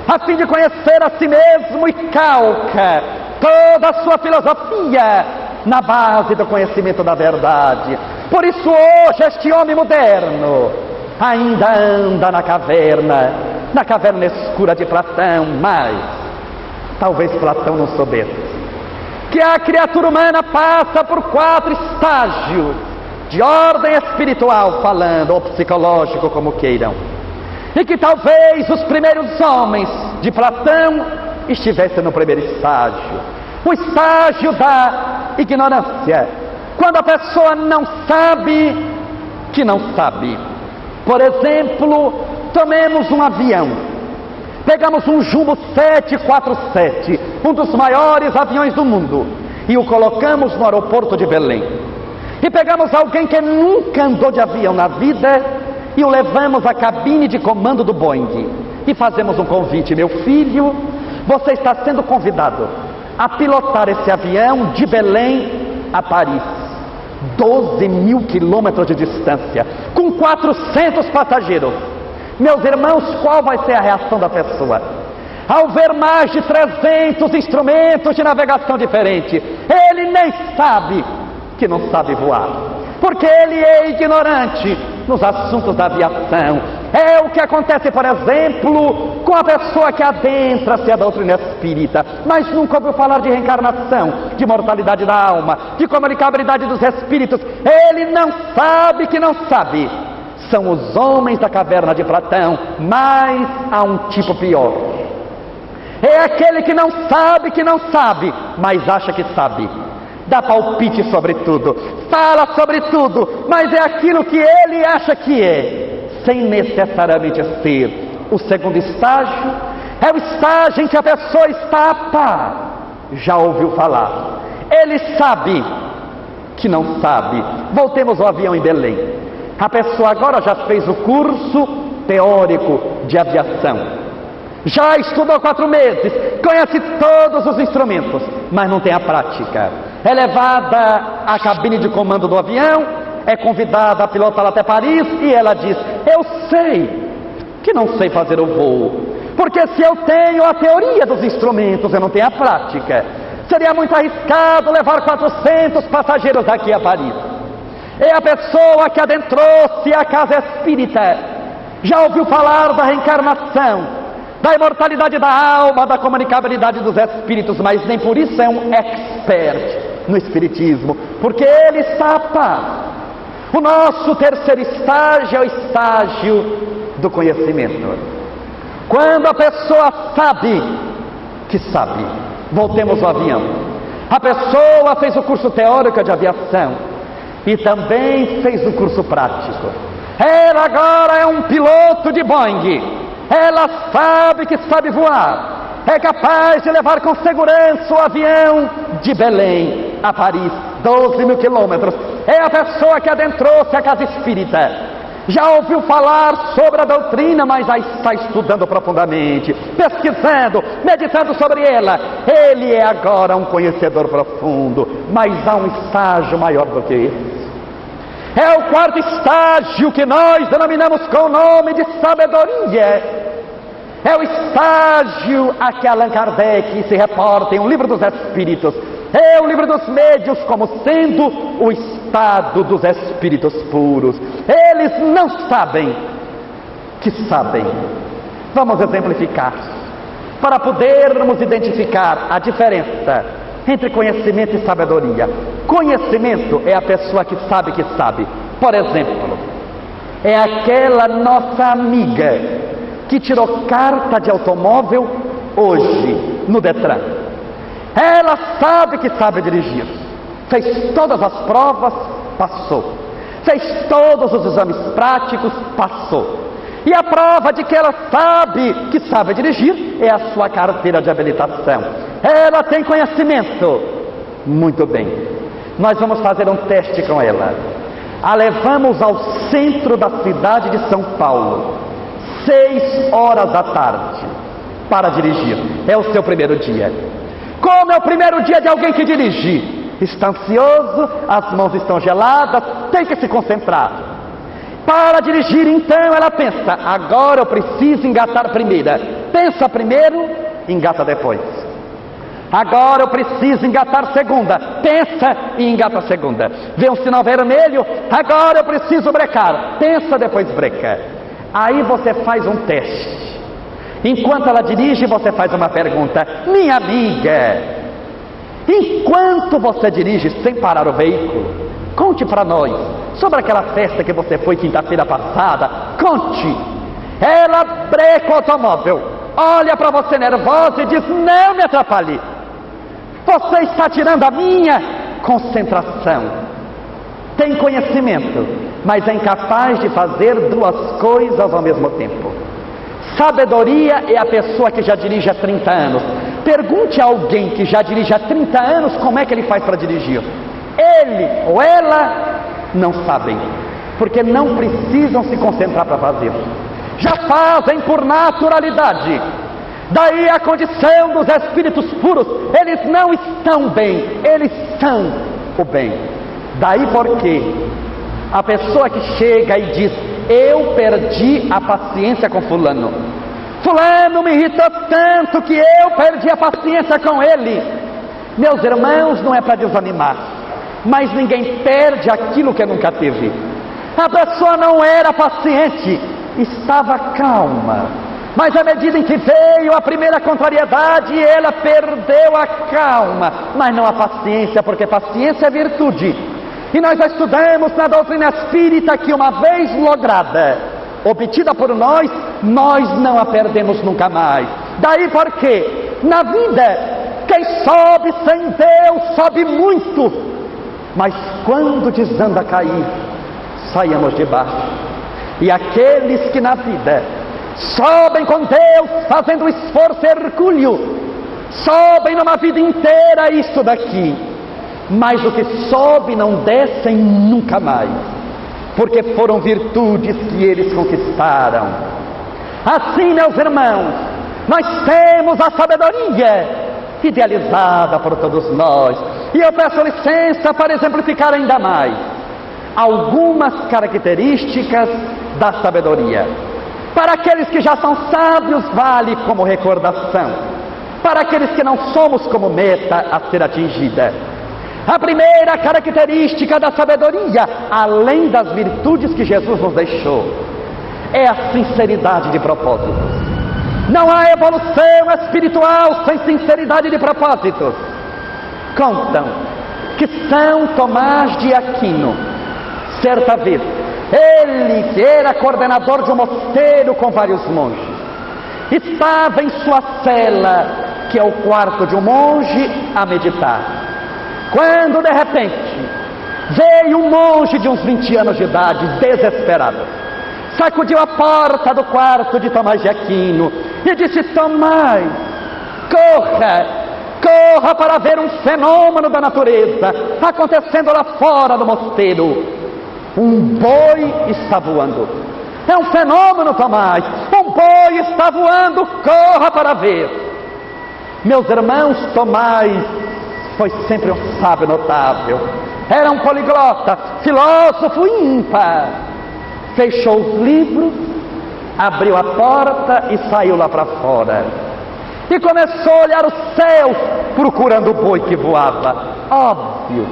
a fim de conhecer a si mesmo, e calca toda a sua filosofia na base do conhecimento da verdade. Por isso hoje este homem moderno ainda anda na caverna escura de Platão, mas talvez Platão não soubesse que a criatura humana passa por 4 estágios de ordem espiritual falando, ou psicológico, como queiram, e que talvez os primeiros homens de Platão estivessem no primeiro estágio, o estágio da ignorância, quando a pessoa não sabe que não sabe. Por exemplo, tomemos um avião, pegamos um Jumbo 747, um dos maiores aviões do mundo, e o colocamos no aeroporto de Belém. E pegamos alguém que nunca andou de avião na vida e o levamos à cabine de comando do Boeing e fazemos um convite: meu filho, você está sendo convidado a pilotar esse avião de Belém a Paris, 12 mil quilômetros de distância, com 400 passageiros. Meus irmãos, qual vai ser a reação da pessoa ao ver mais de 300 instrumentos de navegação diferentes? Ele nem sabe que não sabe voar, porque ele é ignorante nos assuntos da aviação. É o que acontece, por exemplo, com a pessoa que adentra-se a doutrina espírita, mas nunca ouviu falar de reencarnação, de mortalidade da alma, de comunicabilidade dos espíritos. Ele não sabe que não sabe. São os homens da caverna de Platão, mas há um tipo pior. É aquele que não sabe, mas acha que sabe. Dá palpite sobre tudo, fala sobre tudo, mas é aquilo que ele acha que é, sem necessariamente ser. O segundo estágio é o estágio em que a pessoa está a par. Já ouviu falar, ele sabe que não sabe. Voltemos ao avião em Belém. A pessoa agora já fez o curso teórico de aviação, já estudou 4 meses, conhece todos os instrumentos, mas não tem a prática. É levada à cabine de comando do avião, é convidada a pilotar até Paris, e ela diz: eu sei que não sei fazer o voo, porque se eu tenho a teoria dos instrumentos, eu não tenho a prática. Seria muito arriscado levar 400 passageiros daqui a Paris. É a pessoa que adentrou-se à casa espírita, já ouviu falar da reencarnação, da imortalidade da alma, da comunicabilidade dos espíritos, mas nem por isso é um expert no espiritismo, porque ele está a par. O nosso terceiro estágio é o estágio do conhecimento. Quando a pessoa sabe que sabe. Voltemos ao avião. A pessoa fez o curso teórico de aviação e também fez o curso prático. Ela agora é um piloto de Boeing. Ela sabe que sabe voar, é capaz de levar com segurança o avião de Belém a Paris, 12 mil quilômetros. É a pessoa que adentrou-se à casa espírita, já ouviu falar sobre a doutrina, mas a está estudando profundamente, pesquisando, meditando sobre ela. Ele é agora um conhecedor profundo, mas há um estágio maior do que esse. É o quarto estágio, que nós denominamos com o nome de sabedoria. É o estágio a que Allan Kardec se reporta em O Livro dos Espíritos. É o Livro dos Médiuns como sendo o estado dos espíritos puros. Eles não sabem que sabem. Vamos exemplificar, para podermos identificar a diferença entre conhecimento e sabedoria. Conhecimento é a pessoa que sabe que sabe. Por exemplo, é aquela nossa amiga que tirou carta de automóvel hoje no Detran. Ela sabe que sabe dirigir, fez todas as provas, passou, fez todos os exames práticos, passou. E a prova de que ela sabe que sabe dirigir é a sua carteira de habilitação. Ela tem conhecimento. Muito bem, nós vamos fazer um teste com ela. A levamos ao centro da cidade de São Paulo, 6 horas da tarde, para dirigir. É o seu primeiro dia. Como é o primeiro dia de alguém que dirige? Está ansioso, as mãos estão geladas, tem que se concentrar. Para dirigir, então, ela pensa: agora eu preciso engatar primeiro. Pensa primeiro, engata depois. Agora eu preciso engatar segunda. Pensa e engata segunda. Vê um sinal vermelho, agora eu preciso brecar. Pensa, depois breca. Aí você faz um teste. Enquanto ela dirige, você faz uma pergunta: minha amiga, enquanto você dirige sem parar o veículo, conte para nós sobre aquela festa que você foi quinta-feira passada. Conte. Ela breca o automóvel, olha para você nervosa e diz: não me atrapalhe, você está tirando a minha concentração. Tem conhecimento, mas é incapaz de fazer 2 coisas ao mesmo tempo. Sabedoria é a pessoa que já dirige há 30 anos. Pergunte a alguém que já dirige há 30 anos como é que ele faz para dirigir. Ele ou ela não sabem. porque não precisam se concentrar para fazer. Já fazem por naturalidade. Daí a condição dos espíritos puros, eles não estão bem, eles são o bem. Daí porque a pessoa que chega e diz: eu perdi a paciência com fulano, fulano me irritou tanto que eu perdi a paciência com ele. Meus irmãos, não é para desanimar, mas ninguém perde aquilo que nunca teve. A pessoa não era paciente, estava calma, mas à medida em que veio a primeira contrariedade, ela perdeu a calma, mas não a paciência, porque paciência é virtude. E nós já estudamos na doutrina espírita que uma vez lograda, obtida por nós, nós não a perdemos nunca mais. Daí porque na vida, quem sobe sem Deus sobe muito, mas quando desanda a cair, saímos de baixo. E aqueles que na vida sobem com Deus, fazendo um esforço hercúleo, sobem numa vida inteira isso daqui, mas o que sobe não descem nunca mais, porque foram virtudes que eles conquistaram. Assim, meus irmãos, nós temos a sabedoria idealizada por todos nós, e eu peço licença para exemplificar ainda mais algumas características da sabedoria. Para aqueles que já são sábios, vale como recordação. Para aqueles que não somos, como meta a ser atingida. A primeira característica da sabedoria, além das virtudes que Jesus nos deixou, é a sinceridade de propósitos. Não há evolução espiritual sem sinceridade de propósitos. Contam que São Tomás de Aquino, certa vez, ele que era coordenador de um mosteiro com vários monges, estava em sua cela, que é o quarto de um monge, a meditar, quando de repente veio um monge de uns 20 anos de idade, desesperado, sacudiu a porta do quarto de Tomás de Aquino e disse: Tomás, corra para ver um fenômeno da natureza acontecendo lá fora do mosteiro. Um boi está voando. É um fenômeno, Tomás. Um boi está voando, corra para ver. Meus irmãos, Tomás foi sempre um sábio notável. Era um poliglota, filósofo ímpar. Fechou os livros, abriu a porta e saiu lá para fora. E começou a olhar os céus, procurando o boi que voava. Óbvio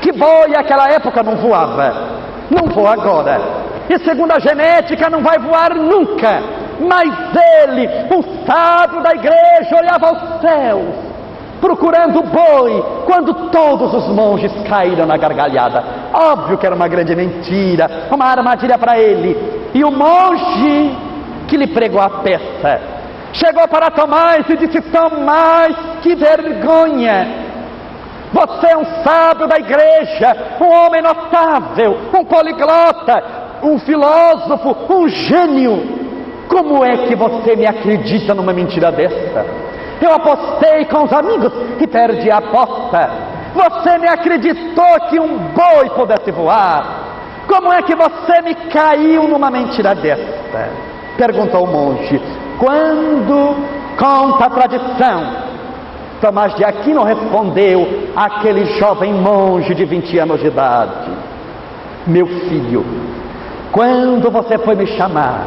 que boi naquela época não voava, não voa agora, e segundo a genética não vai voar nunca. Mas ele, um sábio da igreja, olhava aos céus, procurando o boi, quando todos os monges caíram na gargalhada. Óbvio que era uma grande mentira, uma armadilha para ele. E o monge que lhe pregou a peça chegou para Tomás e disse: Tomás, que vergonha! Você é um sábio da igreja, um homem notável, um poliglota, um filósofo, um gênio. Como é que você me acredita numa mentira dessa? Eu apostei com os amigos e perdi a aposta. Você me acreditou que um boi pudesse voar? Como é que você me caiu numa mentira dessa? Perguntou o monge. Quando conta a tradição, Tomás de Aquino respondeu àquele jovem monge de 20 anos de idade: meu filho, quando você foi me chamar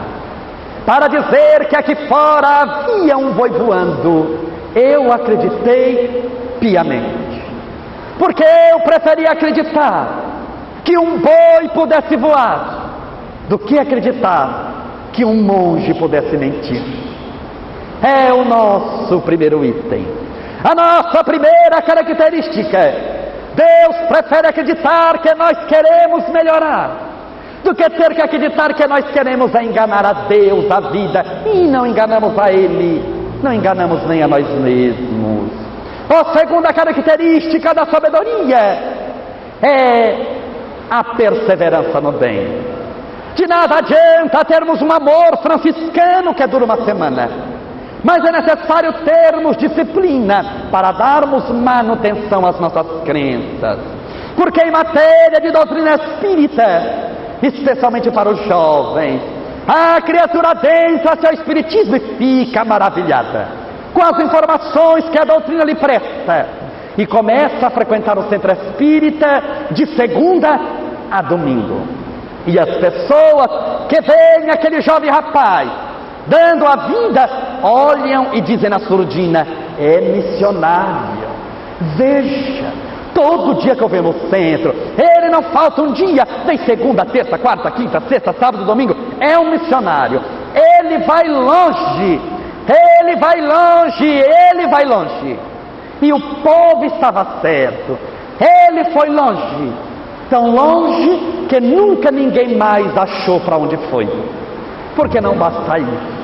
para dizer que aqui fora havia um boi voando, eu acreditei piamente, porque eu preferia acreditar que um boi pudesse voar do que acreditar que um monge pudesse mentir. É o nosso primeiro item, a nossa primeira característica. Deus prefere acreditar que nós queremos melhorar do que ter que acreditar que nós queremos enganar a Deus, a vida, e não enganamos a Ele, não enganamos nem a nós mesmos. A segunda característica da sabedoria é a perseverança no bem. De nada adianta termos um amor franciscano que dura uma semana, mas é necessário termos disciplina para darmos manutenção às nossas crenças, porque em matéria de doutrina espírita especialmente para os jovens. A criatura adentra seu espiritismo e fica maravilhada com as informações que a doutrina lhe presta, e começa a frequentar o centro espírita de segunda a domingo. E as pessoas que veem aquele jovem rapaz dando a vida, olham e dizem na surdina: é missionário. Veja, todo dia que eu venho no centro, ele não falta um dia, tem segunda, terça, quarta, quinta, sexta, sábado, domingo. É um missionário. Ele vai longe, ele vai longe, ele vai longe. E o povo estava certo, ele foi longe, tão longe que nunca ninguém mais achou para onde foi. Porque não basta isso,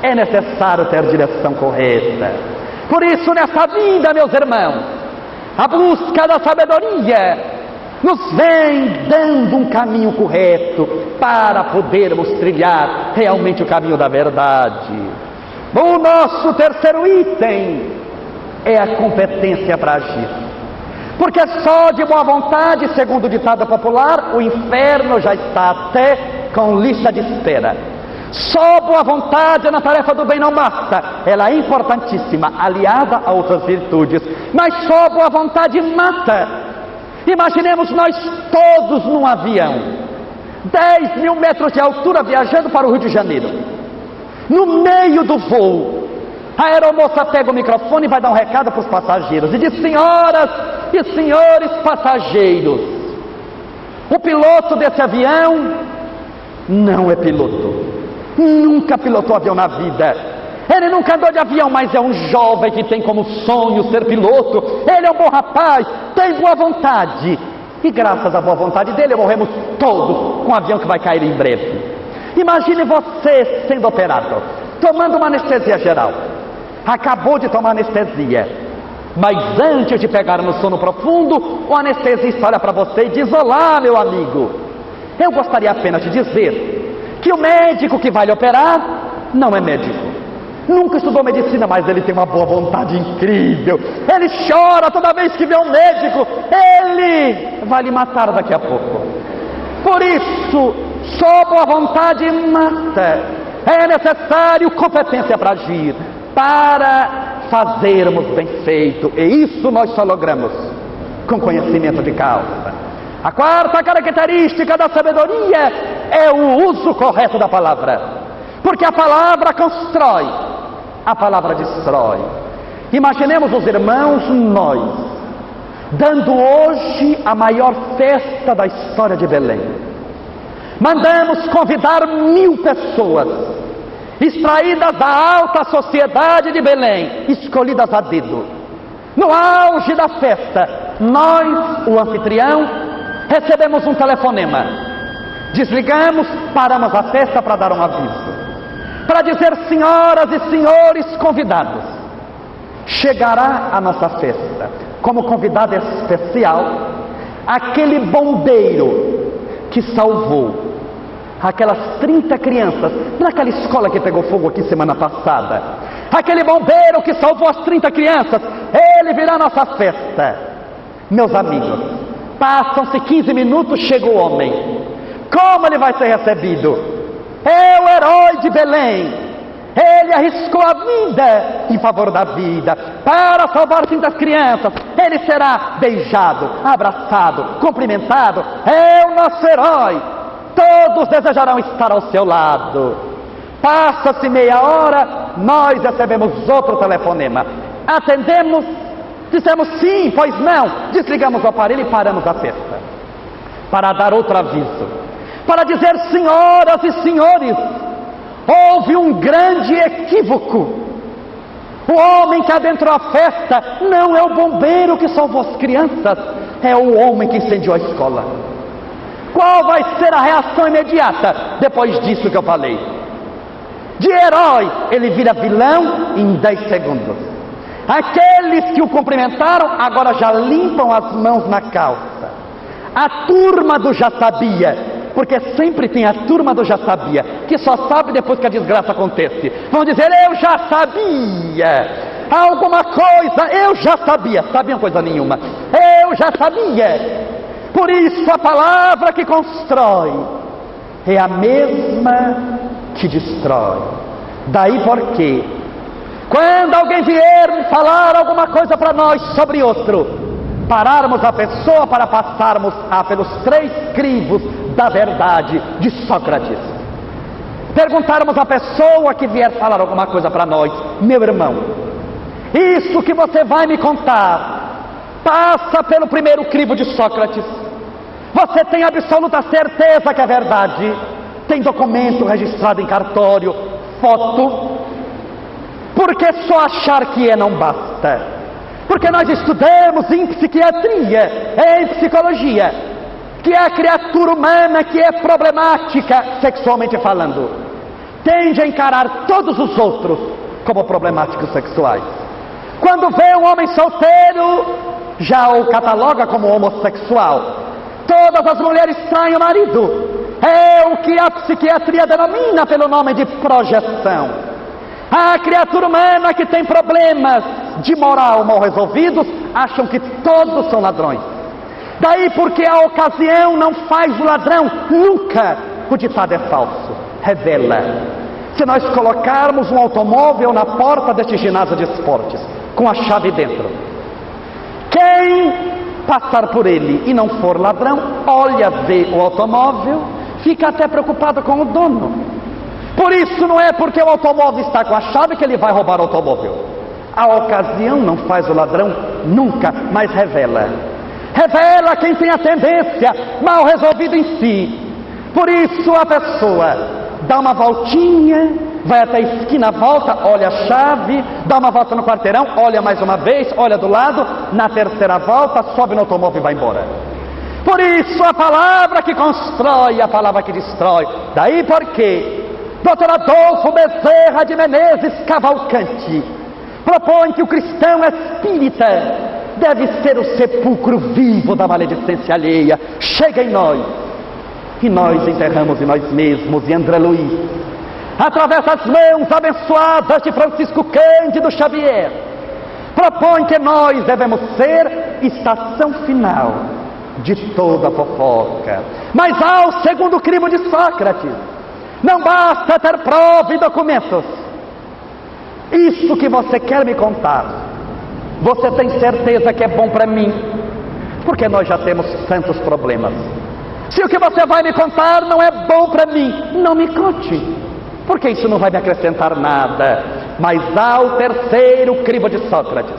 é necessário ter direção correta. Por isso, nessa vida, meus irmãos, a busca da sabedoria nos vem dando um caminho correto para podermos trilhar realmente o caminho da verdade. O nosso terceiro item é a competência para agir. Porque só de boa vontade, segundo o ditado popular, o inferno já está até com lista de espera. Só boa vontade na tarefa do bem não basta. Ela é importantíssima, aliada a outras virtudes. Mas só boa vontade mata. Imaginemos nós todos num avião, 10 mil metros de altura, viajando para o Rio de Janeiro. No meio do voo, a aeromoça pega o microfone e vai dar um recado para os passageiros e diz: senhoras e senhores passageiros, o piloto desse avião não é piloto, nunca pilotou avião na vida, ele nunca andou de avião, mas é um jovem que tem como sonho ser piloto. Ele é um bom rapaz, tem boa vontade, e graças à boa vontade dele morremos todos com um avião que vai cair em breve. Imagine você sendo operado, tomando uma anestesia geral. Acabou de tomar anestesia, mas antes de pegar no sono profundo, o anestesista olha para você e diz: olá, meu amigo, eu gostaria apenas de dizer que o médico que vai lhe operar não é médico, nunca estudou medicina, mas ele tem uma boa vontade incrível. Ele chora toda vez que vê um médico, ele vai lhe matar daqui a pouco. Por isso, só boa vontade mata. É necessário competência para agir, para fazermos bem feito, e isso nós só logramos com conhecimento de causa. A quarta característica da sabedoria é o uso correto da palavra, porque a palavra constrói, a palavra destrói. Imaginemos os irmãos, nós dando hoje a maior festa da história de Belém. Mandamos convidar 1000 pessoas, extraídas da alta sociedade de Belém, escolhidas a dedo. No auge da festa, nós, o anfitrião, recebemos um telefonema. Desligamos, paramos a festa para dar um aviso, para dizer: senhoras e senhores convidados, chegará à nossa festa como convidado especial aquele bombeiro que salvou aquelas 30 crianças naquela escola que pegou fogo aqui semana passada. Aquele bombeiro que salvou as 30 crianças, ele virá à nossa festa. Meus amigos, passam-se 15 minutos, chega o homem. Como ele vai ser recebido? É o herói de Belém. Ele arriscou a vida em favor da vida para salvar 30 crianças. Ele será beijado, abraçado, cumprimentado. É o nosso herói. Todos desejarão estar ao seu lado. Passa-se meia hora, nós recebemos outro telefonema. Atendemos, dissemos sim, pois não. Desligamos o aparelho e paramos a festa para dar outro aviso, para dizer: senhoras e senhores, houve um grande equívoco. O homem que adentrou a festa não é o bombeiro que salvou as crianças, é o homem que incendiou a escola. Qual vai ser a reação imediata depois disso que eu falei? De herói, ele vira vilão em 10 segundos. Aqueles que o cumprimentaram agora já limpam as mãos na calça. A turma do já sabia, porque sempre tem a turma do já sabia, que só sabe depois que a desgraça acontece. Vão dizer: eu já sabia alguma coisa, eu já sabia. Sabiam coisa nenhuma, eu já sabia. Por isso a palavra que constrói é a mesma que destrói. Daí porque, quando alguém vier falar alguma coisa para nós sobre outro, pararmos a pessoa para passarmos pelos 3 crivos da verdade de Sócrates. Perguntarmos à pessoa que vier falar alguma coisa para nós: meu irmão, isso que você vai me contar passa pelo primeiro crivo de Sócrates? Você tem absoluta certeza que é verdade? Tem documento registrado em cartório, foto? Porque só achar que não basta. Porque nós estudamos em psiquiatria, em psicologia, que a criatura humana que é problemática, sexualmente falando, tende a encarar todos os outros como problemáticos sexuais. Quando vê um homem solteiro, já o cataloga como homossexual. Todas as mulheres traem o marido. É o que a psiquiatria denomina pelo nome de projeção. A criatura humana que tem problemas de moral mal resolvidos, acham que todos são ladrões. Daí porque a ocasião não faz o ladrão, nunca. O ditado é falso, revela. Se nós colocarmos um automóvel na porta deste ginásio de esportes, com a chave dentro, quem passar por ele e não for ladrão, olha, vê o automóvel, fica até preocupado com o dono. Por isso não é porque o automóvel está com a chave que ele vai roubar o automóvel. A ocasião não faz o ladrão nunca, mas revela. Revela quem tem a tendência mal resolvida em si. Por isso a pessoa dá uma voltinha, vai até a esquina, volta, olha a chave, dá uma volta no quarteirão, olha mais uma vez, olha do lado, na terceira volta, sobe no automóvel e vai embora. Por isso a palavra que constrói, a palavra que destrói. Daí porque Dr. Adolfo Bezerra de Menezes Cavalcante propõe que o cristão espírita deve ser o sepulcro vivo da maledicência alheia. Chega em nós, e nós enterramos em nós mesmos. E André Luiz, através das mãos abençoadas de Francisco Cândido Xavier, propõe que nós devemos ser estação final de toda a fofoca. Mas há o segundo crivo de Sócrates. Não basta ter prova e documentos. Isso que você quer me contar, você tem certeza que é bom para mim? Porque nós já temos tantos problemas. Se o que você vai me contar não é bom para mim, não me conte, porque isso não vai me acrescentar nada. Mas há o terceiro crivo de Sócrates.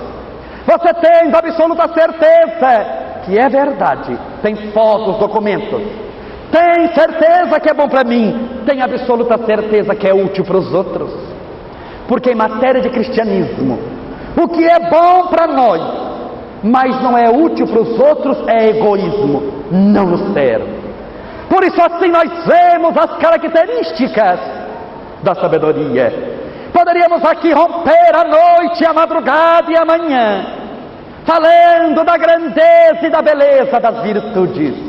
Você tem absoluta certeza que é verdade, tem fotos, documentos, tem certeza que é bom para mim, tem absoluta certeza que é útil para os outros. Porque em matéria de cristianismo, o que é bom para nós, mas não é útil para os outros, é egoísmo, não nos serve. Por isso assim nós vemos as características da sabedoria. Poderíamos aqui romper a noite, a madrugada e a manhã, falando da grandeza e da beleza das virtudes.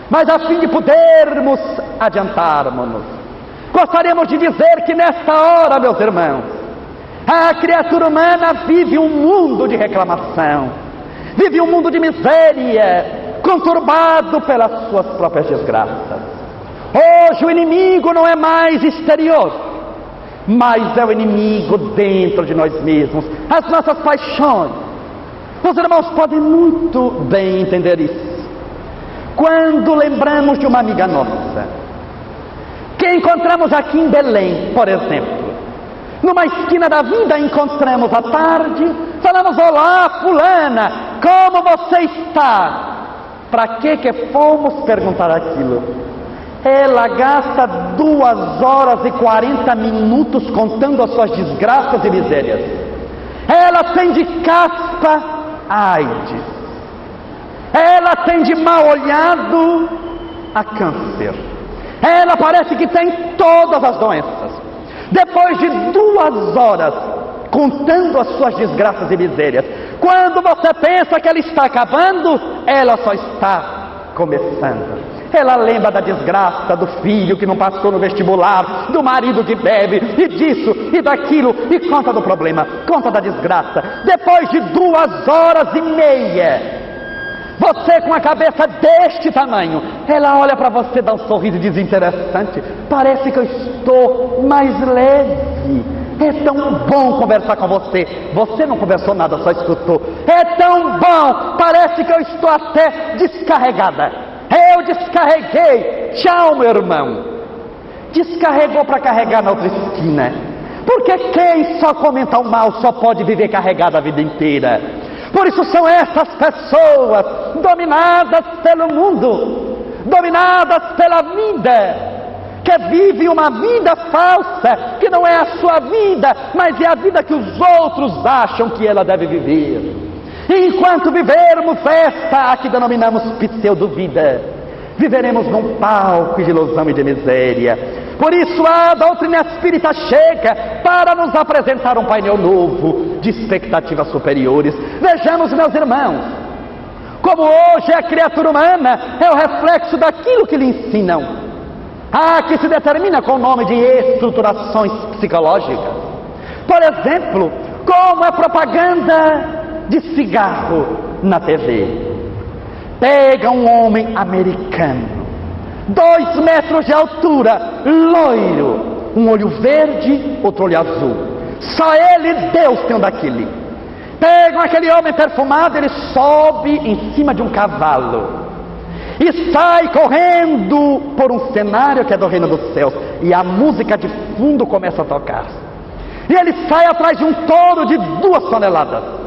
Mas a fim de podermos adiantarmos-nos, gostaríamos de dizer que nesta hora, meus irmãos, a criatura humana vive um mundo de reclamação, vive um mundo de miséria, conturbado pelas suas próprias desgraças. Hoje o inimigo não é mais exterior, mas é o inimigo dentro de nós mesmos, as nossas paixões. Os irmãos podem muito bem entender isso quando lembramos de uma amiga nossa, que encontramos aqui em Belém, por exemplo. Numa esquina da vida encontramos à tarde, falamos: olá fulana, como você está? Para que fomos perguntar aquilo? Ela gasta 2 horas e 40 minutos contando as suas desgraças e misérias. Ela tem de caspa a AIDS. Ela tem de mal olhado a câncer. Ela parece que tem todas as doenças. Depois de 2 horas contando as suas desgraças e misérias, quando você pensa que ela está acabando, ela só está começando. Ela lembra da desgraça do filho que não passou no vestibular, do marido que bebe, e disso e daquilo, e conta do problema, conta da desgraça. Depois de 2 horas e meia Você com a cabeça deste tamanho, ela olha para você, dá um sorriso desinteressante. Parece que eu estou mais leve. É tão bom conversar com você. Você não conversou nada, só escutou. É tão bom, parece que eu estou até descarregada. Eu descarreguei. Tchau, meu irmão. Descarregou para carregar na outra esquina. Porque quem só comenta o mal só pode viver carregado a vida inteira. Por isso são essas pessoas dominadas pelo mundo, dominadas pela vida, que vivem uma vida falsa, que não é a sua vida, mas é a vida que os outros acham que ela deve viver. E enquanto vivermos esta, a que denominamos pseudo-vida, viveremos num palco de ilusão e de miséria. Por isso a doutrina espírita chega para nos apresentar um painel novo de expectativas superiores. Vejamos, meus irmãos, como hoje a criatura humana é o reflexo daquilo que lhe ensinam, que se determina com o nome de estruturações psicológicas. Por exemplo, como a propaganda de cigarro na TV. Pega um homem americano, 2 metros de altura, loiro, um olho verde, outro olho azul. Só ele e Deus tem um daquele. Pegam aquele homem perfumado, ele sobe em cima de um cavalo e sai correndo por um cenário que é do reino dos céus, e a música de fundo começa a tocar. E ele sai atrás de um touro de 2 toneladas.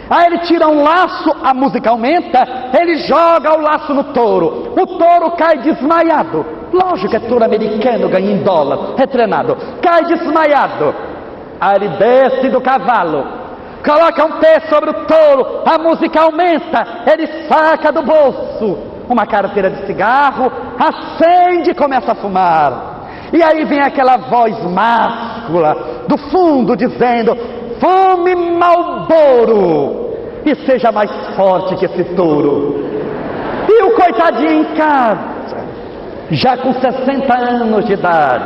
Aí ele tira um laço, a música aumenta, ele joga o laço no touro, o touro cai desmaiado. Lógico que é touro americano, ganha em dólar, é treinado, cai desmaiado. Aí ele desce do cavalo, coloca um pé sobre o touro, a música aumenta, ele saca do bolso uma carteira de cigarro, acende e começa a fumar. E aí vem aquela voz máscula do fundo dizendo: fume Marlboro e seja mais forte que esse touro. E o coitadinho em casa, já com 60 anos de idade,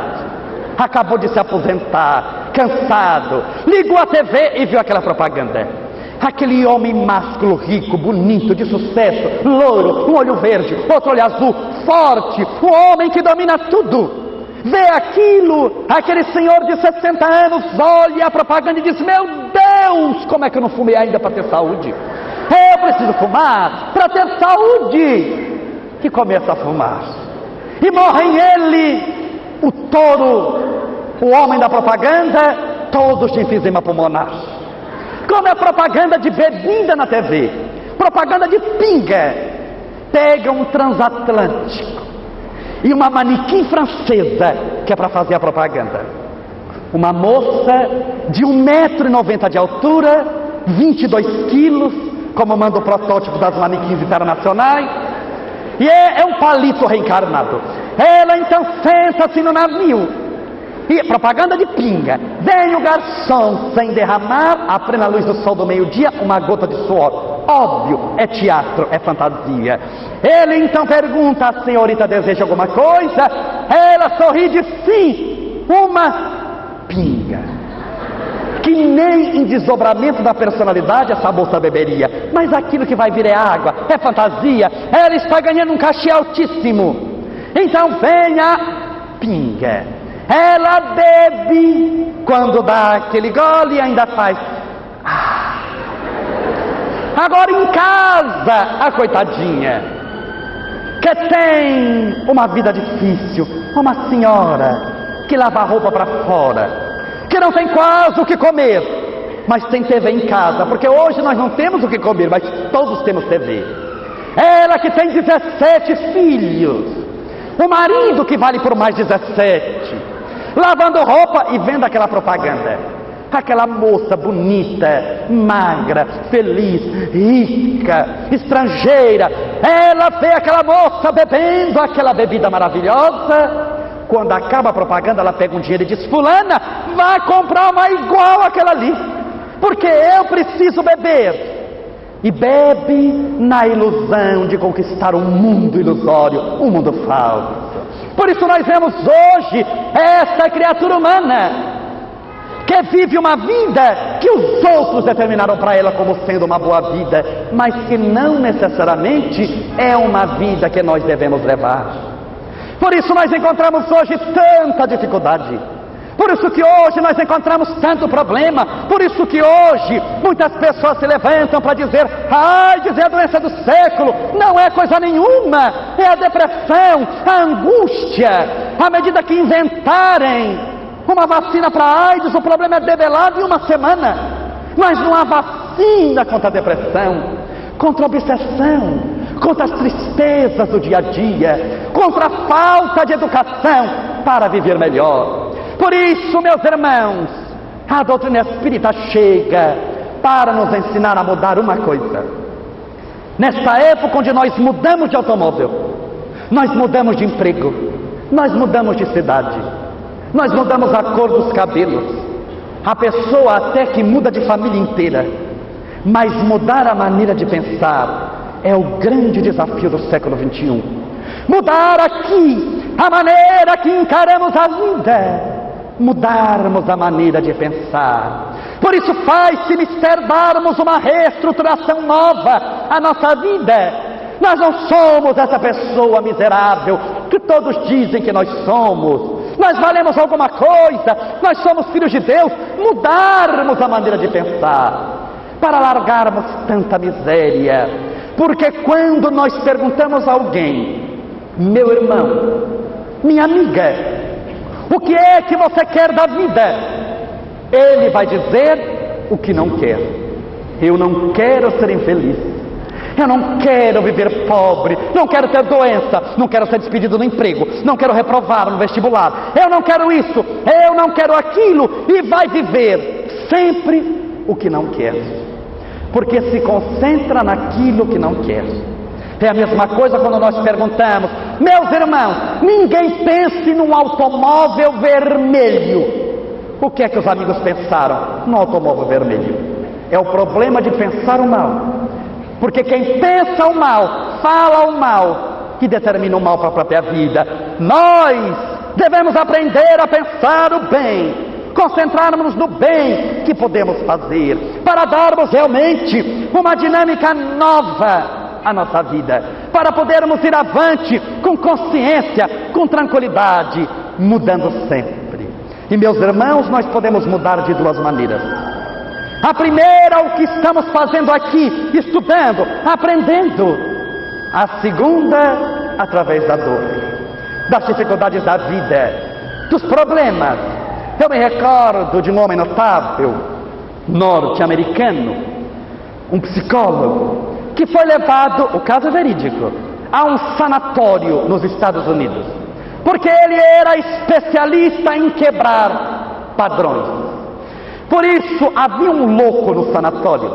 acabou de se aposentar, cansado, ligou a TV e viu aquela propaganda. Aquele homem másculo, rico, bonito, de sucesso, loiro, um olho verde, outro olho azul, forte, um homem que domina tudo. Vê aquilo, aquele senhor de 60 anos olha a propaganda e diz: meu Deus, como é que eu não fumei ainda para ter saúde? Eu preciso fumar para ter saúde. E começa a fumar. E morre em ele o touro, o homem da propaganda, todos de enfisema pulmonar. Como é propaganda de bebida na TV, propaganda de pinga. Pega um transatlântico e uma manequim francesa, que é para fazer a propaganda. Uma moça de 1,90 m de altura, 22 quilos, como manda o protótipo das manequins internacionais, e é um palito reencarnado. Ela então senta-se no navio, e propaganda de pinga. Vem o garçom, sem derramar, a plena luz do sol do meio-dia, uma gota de suor. Óbvio, é teatro, é fantasia. Ele então pergunta: a senhorita deseja alguma coisa? Ela sorri e diz: sim, uma pinga. Que nem em desdobramento da personalidade essa moça beberia. Mas aquilo que vai vir é água, é fantasia. Ela está ganhando um cachê altíssimo. Então vem a pinga. Ela bebe, quando dá aquele gole ainda faz. Agora em casa, a coitadinha, que tem uma vida difícil, uma senhora que lava a roupa para fora, que não tem quase o que comer, mas tem TV em casa, porque hoje nós não temos o que comer, mas todos temos TV. Ela que tem 17 filhos, o marido que vale por mais 17, lavando roupa e vendo aquela propaganda. Aquela moça bonita, magra, feliz, rica, estrangeira, ela vê aquela moça bebendo aquela bebida maravilhosa. Quando acaba a propaganda, ela pega um dinheiro e diz: fulana, vai comprar uma igual àquela ali, porque eu preciso beber. E bebe na ilusão de conquistar um mundo ilusório, um mundo falso. Por isso nós vemos hoje essa criatura humana, que que vive uma vida que os outros determinaram para ela como sendo uma boa vida, mas que não necessariamente é uma vida que nós devemos levar. Por isso nós encontramos hoje tanta dificuldade, por isso que hoje nós encontramos tanto problema, por isso que hoje muitas pessoas se levantam para dizer: ai, dizer a doença do século, não é coisa nenhuma, é a depressão, a angústia. À medida que inventarem uma vacina para a AIDS, o problema é debelado em uma semana. Mas não há vacina contra a depressão, contra a obsessão, contra as tristezas do dia a dia, contra a falta de educação para viver melhor. Por isso, meus irmãos, a doutrina espírita chega para nos ensinar a mudar uma coisa. Nesta época onde nós mudamos de automóvel, nós mudamos de emprego, nós mudamos de cidade, nós mudamos a cor dos cabelos, a pessoa até que muda de família inteira, mas mudar a maneira de pensar é o grande desafio do século XXI. Mudar aqui a maneira que encaramos a vida, mudarmos a maneira de pensar. Por isso faz-se mistério darmos uma reestruturação nova à nossa vida. Nós não somos essa pessoa miserável que todos dizem que nós somos. Nós valemos alguma coisa, nós somos filhos de Deus. Mudarmos a maneira de pensar para largarmos tanta miséria. Porque quando nós perguntamos a alguém: meu irmão, minha amiga, o que é que você quer da vida? Ele vai dizer o que não quer. Eu não quero ser infeliz, eu não quero viver pobre, não quero ter doença, não quero ser despedido do emprego, não quero reprovar no vestibular, eu não quero isso, eu não quero aquilo, e vai viver sempre o que não quer, porque se concentra naquilo que não quer. É a mesma coisa quando nós perguntamos: meus irmãos, ninguém pense num automóvel vermelho. O que é que os amigos pensaram no automóvel vermelho? É o problema de pensar o mal. Porque quem pensa o mal, fala o mal, que determina o mal para a própria vida. Nós devemos aprender a pensar o bem, concentrarmos no bem que podemos fazer, para darmos realmente uma dinâmica nova à nossa vida, para podermos ir avante com consciência, com tranquilidade, mudando sempre. E meus irmãos, nós podemos mudar de duas maneiras. A primeira, o que estamos fazendo aqui, estudando, aprendendo. A segunda, através da dor, das dificuldades da vida, dos problemas. Eu me recordo de um homem notável, norte-americano, um psicólogo, que foi levado, o caso é verídico, a um sanatório nos Estados Unidos, porque ele era especialista em quebrar padrões. Por isso havia um louco no sanatório,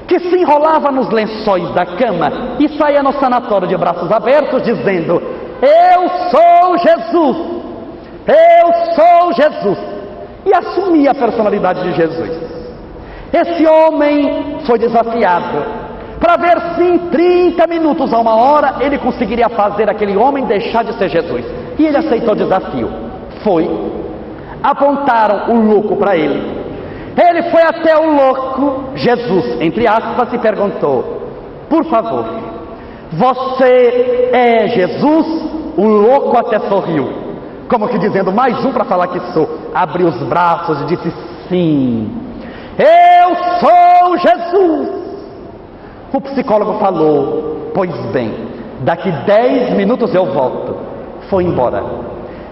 que se enrolava nos lençóis da cama e saía no sanatório de braços abertos dizendo: eu sou Jesus, eu sou Jesus, e assumia a personalidade de Jesus. Esse homem foi desafiado para ver se em 30 minutos a 1 hora ele conseguiria fazer aquele homem deixar de ser Jesus. E ele aceitou o desafio. Foi. Apontaram o louco para ele. Ele foi até o louco, Jesus, entre aspas, e perguntou: por favor, você é Jesus? O louco até sorriu, como que dizendo: mais um para falar que sou. Abriu os braços e disse: sim, eu sou Jesus. O psicólogo falou: pois bem, daqui 10 minutos eu volto. Foi embora.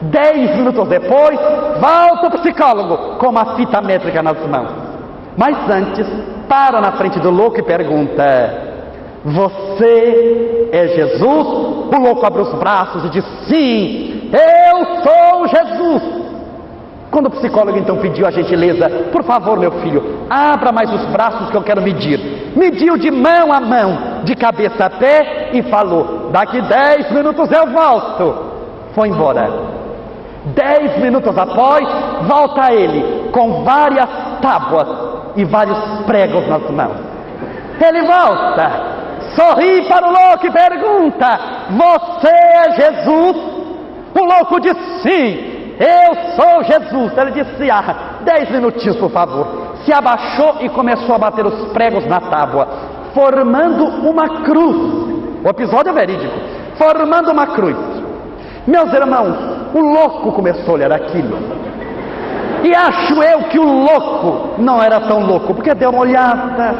10 minutos depois, volta o psicólogo com uma fita métrica nas mãos. Mas antes, para na frente do louco e pergunta: você é Jesus? O louco abre os braços e diz: sim, eu sou Jesus. Quando o psicólogo então pediu a gentileza: por favor, meu filho, abra mais os braços que eu quero medir. Mediu de mão a mão, de cabeça a pé, e falou: daqui 10 minutos eu volto. Foi embora. 10 minutos após, volta ele com várias tábuas e vários pregos nas mãos. Ele volta, sorri para o louco e pergunta: você é Jesus? O louco disse: sim, eu sou Jesus. Ele disse: 10 minutinhos, por favor. Se abaixou e começou a bater os pregos na tábua, formando uma cruz. O episódio é verídico. Formando uma cruz. Meus irmãos, o louco começou a olhar aquilo. E acho eu que o louco não era tão louco, porque deu uma olhada,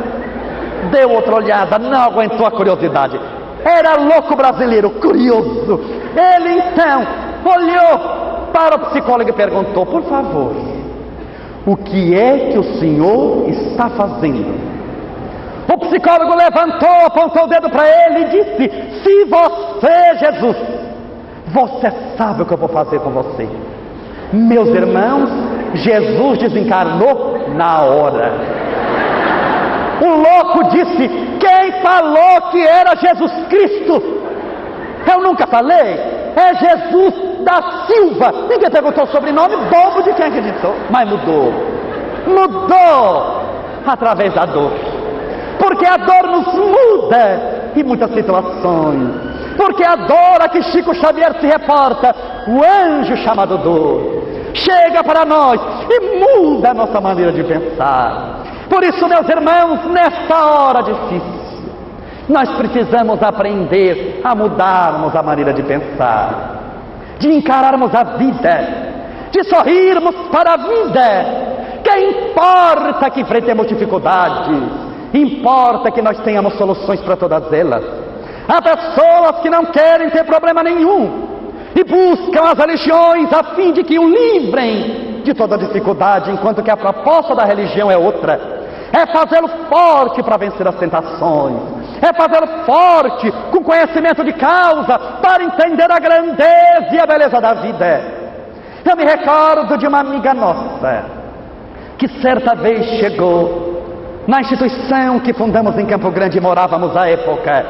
deu outra olhada, não aguentou a curiosidade. Era louco brasileiro, curioso. Ele então olhou para o psicólogo e perguntou: por favor, o que é que o senhor está fazendo? O psicólogo levantou, apontou o dedo para ele e disse: se você, Jesus, você sabe o que eu vou fazer com você. Meus irmãos, Jesus desencarnou na hora. O louco disse: quem falou que era Jesus Cristo? Eu nunca falei. É Jesus da Silva. Ninguém perguntou o sobrenome, bobo de quem acreditou. Mas mudou. Mudou através da dor. Porque a dor nos muda em muitas situações. Porque a dor a que Chico Xavier se reporta, o anjo chamado dor, chega para nós e muda a nossa maneira de pensar. Por isso, meus irmãos, nesta hora difícil, nós precisamos aprender a mudarmos a maneira de pensar, de encararmos a vida, de sorrirmos para a vida. Que importa que enfrentemos dificuldades, importa que nós tenhamos soluções para todas elas. Há pessoas que não querem ter problema nenhum e buscam as religiões a fim de que o livrem de toda dificuldade, enquanto que a proposta da religião é outra. É fazê-lo forte para vencer as tentações, é fazê-lo forte com conhecimento de causa para entender a grandeza e a beleza da vida. Eu me recordo de uma amiga nossa que certa vez chegou na instituição que fundamos em Campo Grande e morávamos à época,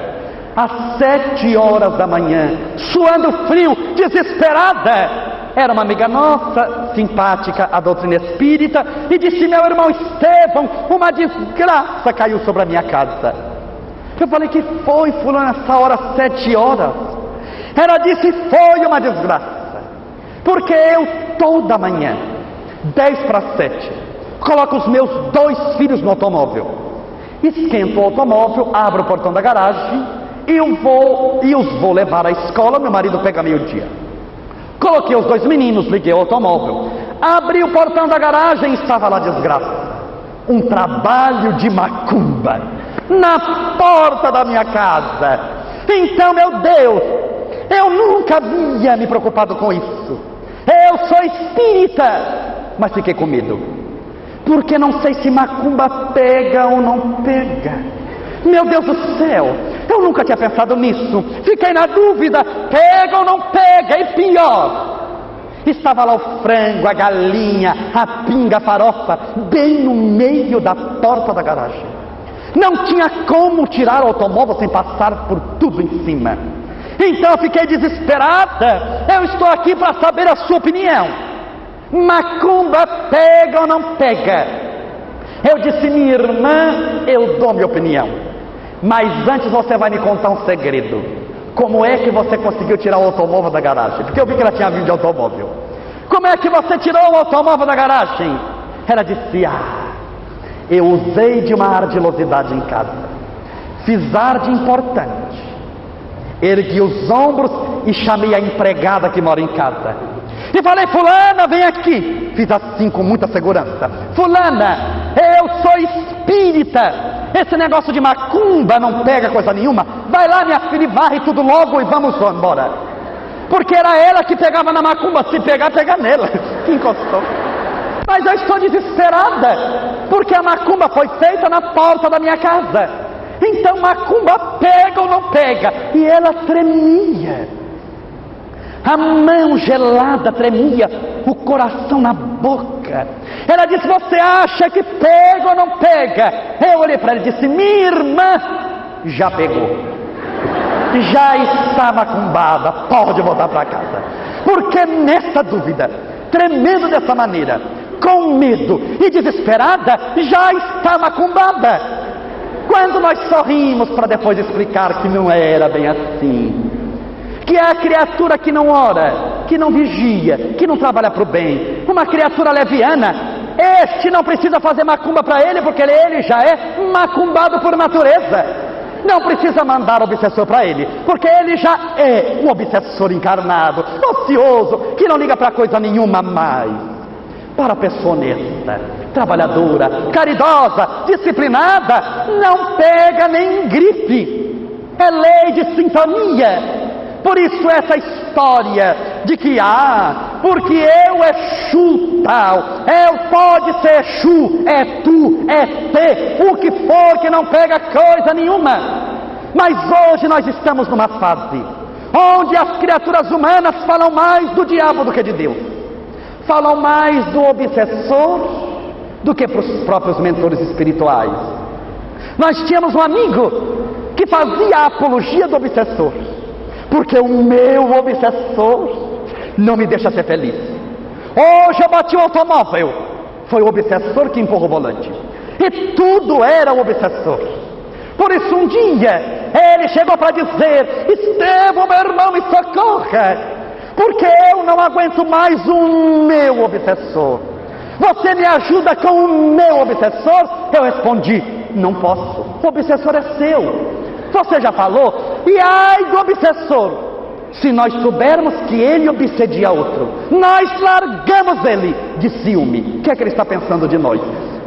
às 7 horas da manhã, suando frio, desesperada. Era uma amiga nossa, simpática à doutrina espírita, e disse: meu irmão Estevão, uma desgraça caiu sobre a minha casa. Eu falei: que foi, fulano, nessa hora, 7 horas? Ela disse: foi uma desgraça, porque eu toda manhã, 10 para 7, coloco os meus 2 filhos no automóvel, esquento o automóvel, abro o portão da garagem e os vou levar à escola. Meu marido pega meio-dia. Coloquei os 2 meninos, liguei o automóvel, abri o portão da garagem e estava lá desgraça. Um trabalho de macumba na porta da minha casa. Então, meu Deus, eu nunca havia me preocupado com isso. Eu sou espírita, mas fiquei com medo, porque não sei se macumba pega ou não pega. Meu Deus do céu, eu nunca tinha pensado nisso. Fiquei na dúvida, pega ou não pega. E pior, estava lá o frango, a galinha, a pinga, a farofa, bem no meio da porta da garagem. Não tinha como tirar o automóvel sem passar por tudo em cima. Então eu fiquei desesperada. Eu estou aqui para saber a sua opinião. Macumba pega ou não pega? Eu disse: minha irmã, eu dou minha opinião, mas antes você vai me contar um segredo. Como é que você conseguiu tirar o automóvel da garagem? Porque eu vi que ela tinha vindo de automóvel. Como é que você tirou o automóvel da garagem? Ela disse: eu usei de uma ardilosidade em casa. Fiz ar de importante, ergui os ombros e chamei a empregada que mora em casa e falei: fulana, vem aqui. Fiz assim com muita segurança: fulana, eu sou espírita, esse negócio de macumba não pega coisa nenhuma. Vai lá, minha filha, e varre tudo logo e vamos embora. Porque era ela que pegava na macumba. Se pegar, pega nela. Que encostou. Mas eu estou desesperada, porque a macumba foi feita na porta da minha casa. Então macumba pega ou não pega? E ela tremia, a mão gelada tremia, o coração na boca. Ela disse: você acha que pega ou não pega? Eu olhei para ela e disse: minha irmã já pegou, já está macumbada, pode voltar para casa. Porque nessa dúvida, tremendo dessa maneira, com medo e desesperada, já está macumbada. Quando nós sorrimos para depois explicar que não era bem assim, que é a criatura que não ora, que não vigia, que não trabalha para o bem, uma criatura leviana, Este não precisa fazer macumba para ele, porque ele já é macumbado por natureza. Não precisa mandar obsessor para ele, porque ele já é um obsessor encarnado, ocioso, que não liga para coisa nenhuma mais. Para a pessoa honesta, trabalhadora, caridosa, disciplinada, não pega nem gripe. É lei de sintonia. Por isso essa história de que, porque eu é Exu tal, eu pode ser Exu, é tu, é te, o que for que não pega coisa nenhuma. Mas hoje nós estamos numa fase onde as criaturas humanas falam mais do diabo do que de Deus. Falam mais do obsessor do que para os próprios mentores espirituais. Nós tínhamos um amigo que fazia a apologia do obsessor, porque o meu obsessor não me deixa ser feliz. Hoje eu bati o automóvel, foi o obsessor que empurrou o volante, e tudo era o obsessor. Por isso um dia ele chegou para dizer: Estevão, meu irmão, me socorra, porque eu não aguento mais o meu obsessor. Você me ajuda com o meu obsessor? Eu respondi: não posso, o obsessor é seu. Você já falou? E ai do obsessor, se nós soubermos que ele obsedia outro, nós largamos ele de ciúme. O que é que ele está pensando de nós?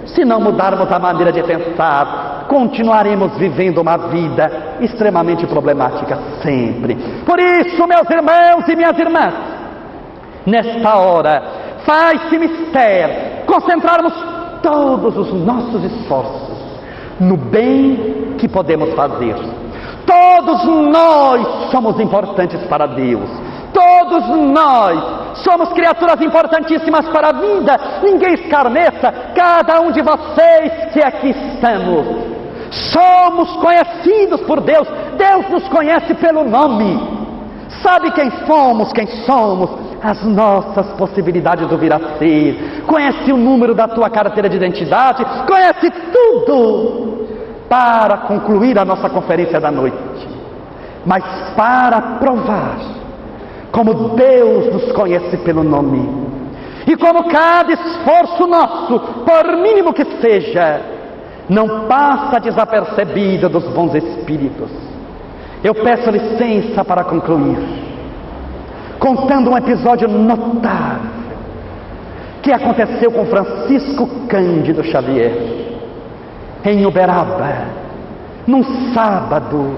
Se não mudarmos a maneira de pensar, continuaremos vivendo uma vida extremamente problemática sempre. Por isso, meus irmãos e minhas irmãs, nesta hora, faz-se mister concentrarmos todos os nossos esforços no bem que podemos fazer. Todos nós somos importantes para Deus. Todos nós somos criaturas importantíssimas para a vida. Ninguém escarneça, cada um de vocês que aqui estamos. Somos conhecidos por Deus. Deus nos conhece pelo nome. Sabe quem fomos, quem somos, as nossas possibilidades do vir a ser. Conhece o número da tua carteira de identidade. Conhece tudo. Para concluir a nossa conferência da noite, mas para provar como Deus nos conhece pelo nome, e como cada esforço nosso, por mínimo que seja, não passa desapercebido dos bons espíritos. Eu peço licença para concluir, contando um episódio notável que aconteceu com Francisco Cândido Xavier, em Uberaba, num sábado,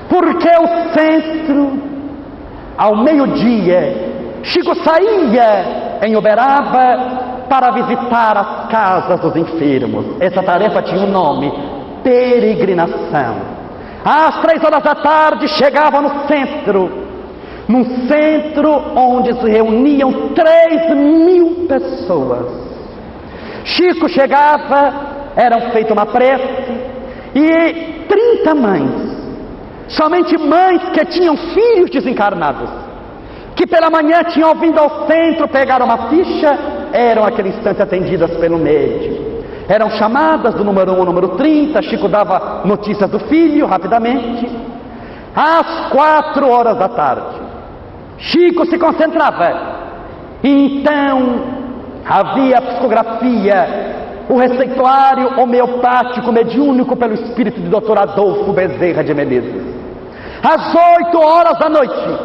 porque o centro, ao meio-dia, Chico saía em Uberaba para visitar as casas dos enfermos. Essa tarefa tinha um nome: peregrinação. Às 3 horas da tarde chegava no centro, num centro onde se reuniam 3.000 pessoas. Chico chegava, era feita uma prece, e 30 mães, somente mães que tinham filhos desencarnados, que pela manhã tinham vindo ao centro pegar uma ficha, eram aquele instante atendidas pelo médico. Eram chamadas do número 1 ao número 30, Chico dava notícias do filho rapidamente. Às 4 horas da tarde, Chico se concentrava, e então havia a psicografia, o receituário homeopático mediúnico pelo espírito de Dr. Adolfo Bezerra de Menezes. Às 8 horas da noite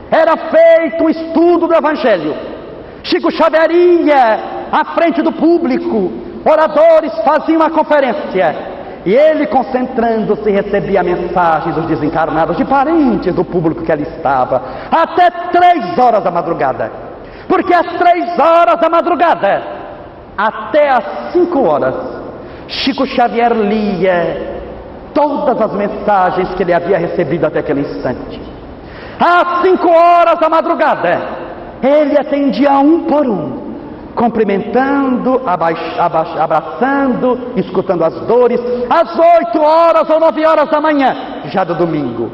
era feito o estudo do Evangelho. Chico Xavier ia à frente do público, oradores faziam a conferência, e ele, concentrando-se, recebia mensagens dos desencarnados, de parentes do público que ali estava, até 3 horas da madrugada. Porque às 3 horas da madrugada até às 5 horas, Chico Xavier lia todas as mensagens que ele havia recebido até aquele instante. Às 5 horas da madrugada, ele atendia um por um, cumprimentando, abraçando, escutando as dores. Às 8 horas ou 9 horas da manhã, já do domingo,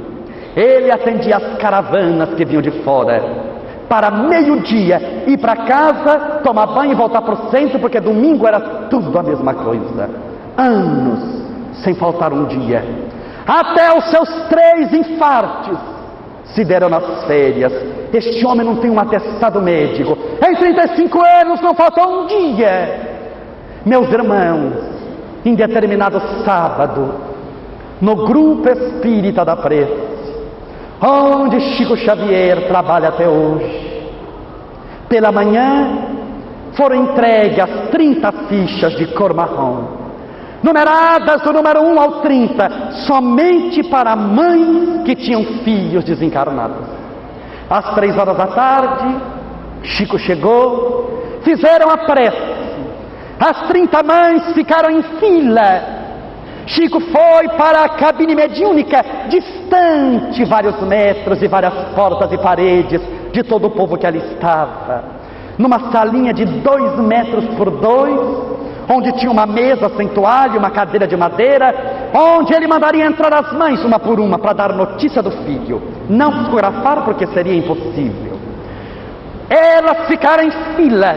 ele atendia as caravanas que vinham de fora, para meio-dia ir para casa, tomar banho e voltar para o centro, porque domingo era tudo a mesma coisa. Anos sem faltar um dia, até os seus 3 infartos, se deram nas férias. Este homem não tem um atestado médico. Em 35 anos não faltou um dia. Meus irmãos, em determinado sábado, no grupo espírita da Prece, onde Chico Xavier trabalha até hoje, pela manhã foram entregues as 30 fichas de cor marrom, numeradas do número 1 ao 30, somente para mães que tinham filhos desencarnados. Às 3 horas da tarde, Chico chegou, fizeram a prece. As 30 mães ficaram em fila. Chico foi para a cabine mediúnica, distante vários metros e várias portas e paredes de todo o povo que ali estava. Numa salinha de 2 metros por 2, onde tinha uma mesa sem toalha, uma cadeira de madeira, onde ele mandaria entrar as mães uma por uma para dar notícia do filho. Não fotografar porque seria impossível. Elas ficaram em fila,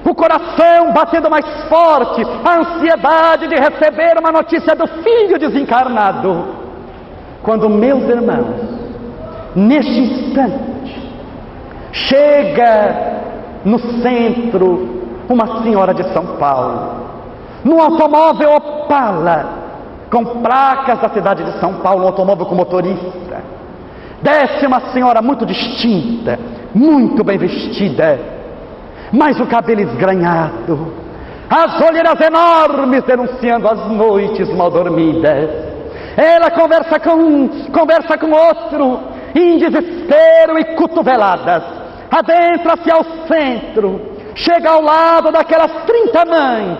o coração batendo mais forte, a ansiedade de receber uma notícia do filho desencarnado. Quando, meus irmãos, neste instante, chega no centro uma senhora de São Paulo, num automóvel Opala, com placas da cidade de São Paulo, um automóvel com motorista. Desce uma senhora muito distinta, muito bem vestida, mas o cabelo esgranhado, as olheiras enormes denunciando as noites mal dormidas. Ela conversa com outro, em desespero e cotoveladas. Adentra-se ao centro, chega ao lado daquelas 30 mães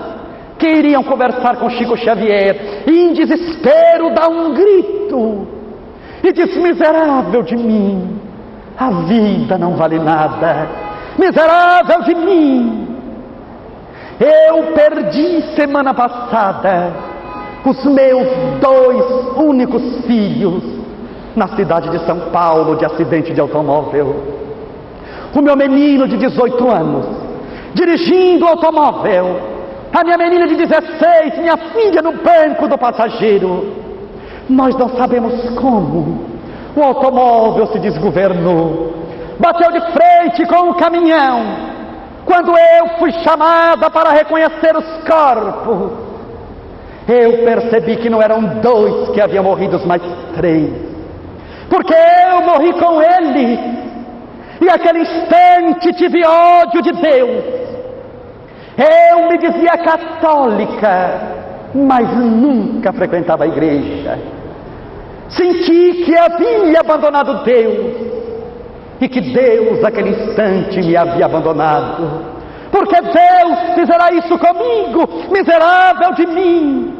que iriam conversar com Chico Xavier, e em desespero dá um grito e diz: miserável de mim, a vida não vale nada. Miserável de mim, eu perdi semana passada os meus 2 únicos filhos na cidade de São Paulo, de acidente de automóvel. O meu menino de 18 anos dirigindo o automóvel, a minha menina de 16, minha filha no banco do passageiro. Nós não sabemos como o automóvel se desgovernou, bateu de frente com um caminhão. Quando eu fui chamada para reconhecer os corpos, eu percebi que não eram 2 que haviam morrido, mas 3, porque eu morri com ele. E aquele instante tive ódio de Deus. Eu me dizia católica, mas nunca frequentava a igreja. Senti que havia abandonado Deus, e que Deus naquele instante me havia abandonado, porque Deus fizerá isso comigo, miserável de mim.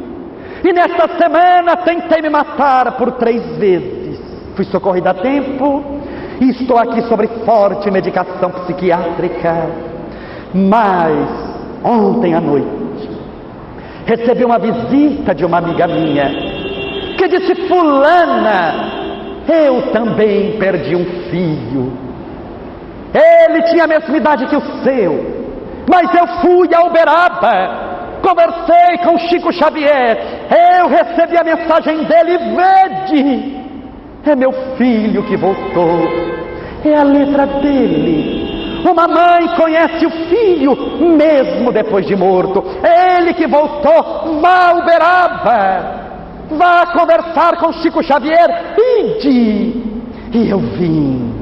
E nesta semana tentei me matar por 3 vezes, fui socorrida a tempo e estou aqui sobre forte medicação psiquiátrica. Mas ontem à noite recebi uma visita de uma amiga minha que disse: fulana, eu também perdi um filho. Ele tinha a mesma idade que o seu, mas eu fui a Uberaba, conversei com Chico Xavier, eu recebi a mensagem dele: vede, é meu filho que voltou, é a letra dele. Uma mãe conhece o filho mesmo depois de morto. Ele que voltou, vá a Uberaba, vá conversar com Chico Xavier, ide. E eu vim,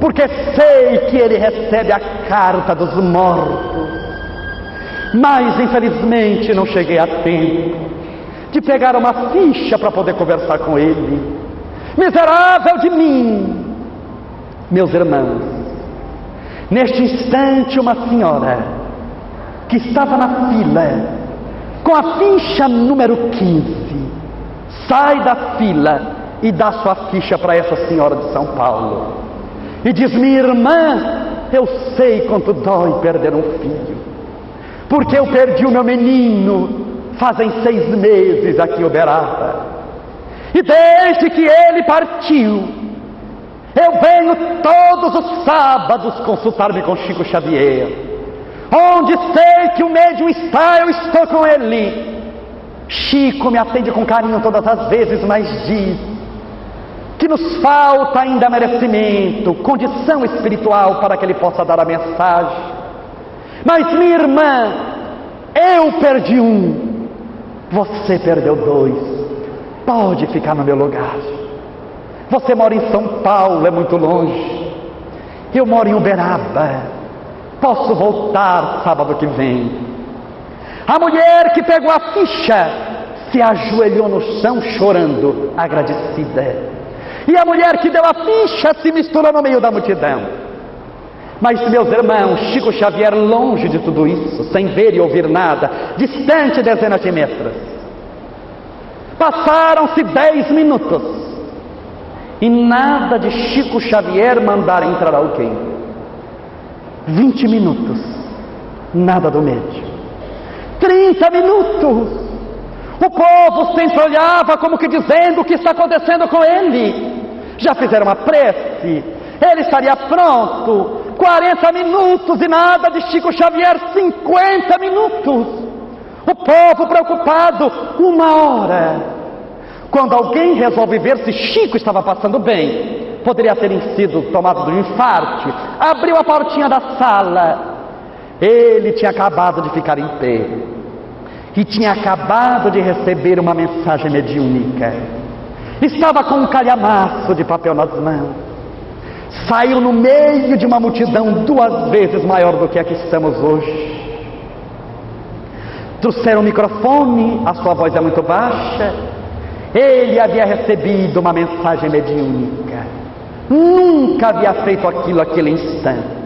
porque sei que ele recebe a carta dos mortos. Mas infelizmente não cheguei a tempo de pegar uma ficha para poder conversar com ele. Miserável de mim. Meus irmãos, neste instante uma senhora que estava na fila com a ficha número 15, sai da fila e dá sua ficha para essa senhora de São Paulo e diz: minha irmã, eu sei quanto dói perder um filho, porque eu perdi o meu menino fazem 6 meses aqui em Uberaba, e desde que ele partiu eu venho todos os sábados consultar-me com Chico Xavier. Onde sei que o médium está, eu estou com ele. Chico me atende com carinho todas as vezes, mas diz: que nos falta ainda merecimento, condição espiritual para que ele possa dar a mensagem. Mas minha irmã, eu perdi um, você perdeu dois, pode ficar no meu lugar. Você mora em São Paulo, é muito longe, eu moro em Uberaba, posso voltar sábado que vem. A mulher que pegou a ficha se ajoelhou no chão chorando, agradecida. E a mulher que deu a ficha se misturou no meio da multidão. Mas, meus irmãos, Chico Xavier, longe de tudo isso, sem ver e ouvir nada, distante dezenas de metros. Passaram-se 10 minutos e nada de Chico Xavier mandar entrar alguém. 20 minutos, nada do médium. 30 minutos, o povo sempre olhava como que dizendo: o que está acontecendo com ele? Já fizeram uma prece, ele estaria pronto. 40 minutos e nada de Chico Xavier. 50 minutos, o povo preocupado. 1 hora, quando alguém resolve ver se Chico estava passando bem, poderia ter sido tomado de um infarte, abriu a portinha da sala. Ele tinha acabado de ficar em pé e tinha acabado de receber uma mensagem mediúnica. Estava com um calhamaço de papel nas mãos. Saiu no meio de uma multidão 2 vezes maior do que a que estamos hoje. Trouxeram o microfone, a sua voz é muito baixa. Ele havia recebido uma mensagem mediúnica. Nunca havia feito aquilo aquele instante.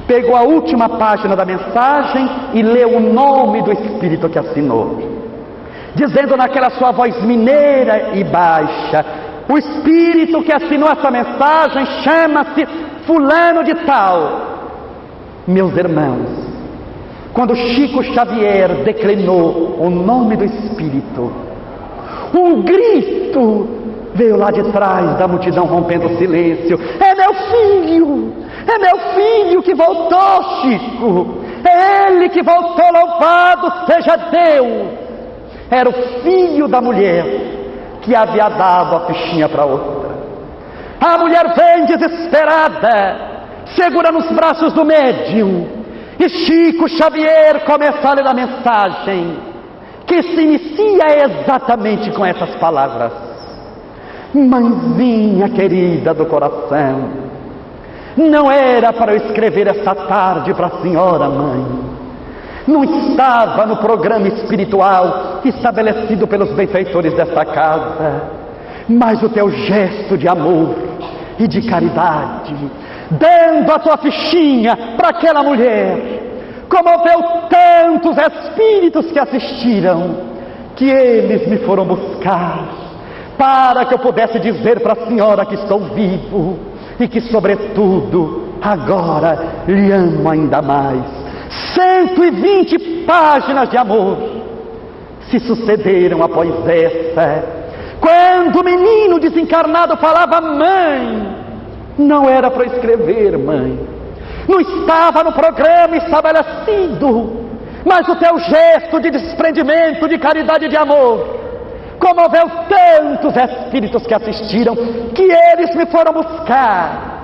Pegou a última página da mensagem e leu o nome do espírito que assinou, dizendo naquela sua voz mineira e baixa: o espírito que assinou essa mensagem chama-se fulano de tal. Meus irmãos, quando Chico Xavier declinou o nome do espírito, um grito veio lá de trás da multidão, rompendo o silêncio: é meu filho! É meu filho que voltou, Chico! É ele que voltou, louvado seja Deus! Era o filho da mulher que havia dado a fichinha para outra. A mulher vem desesperada, segura nos braços do médium, e Chico Xavier começa a ler a mensagem, que se inicia exatamente com essas palavras: mãezinha querida do coração, não era para eu escrever esta tarde para a senhora, mãe. Não estava no programa espiritual estabelecido pelos benfeitores desta casa. Mas o teu gesto de amor e de caridade, dando a tua fichinha para aquela mulher, comoveu tantos espíritos que assistiram, que eles me foram buscar, para que eu pudesse dizer para a senhora que estou vivo e que, sobretudo, agora lhe amo ainda mais. 120 páginas de amor se sucederam após essa. Quando o menino desencarnado falava: mãe, não era para escrever, mãe, não estava no programa estabelecido, mas o teu gesto de desprendimento, de caridade e de amor comoveu tantos espíritos que assistiram, que eles me foram buscar,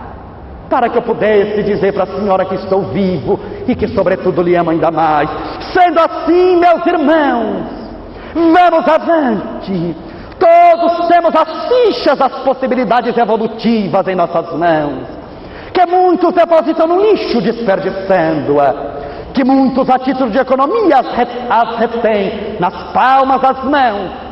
para que eu pudesse dizer para a senhora que estou vivo e que, sobretudo, lhe amo ainda mais. Sendo assim, meus irmãos, vamos avante. Todos temos as fichas das possibilidades evolutivas em nossas mãos, que muitos depositam no lixo desperdiçando-a, que muitos, a título de economia, as retêm nas palmas das mãos.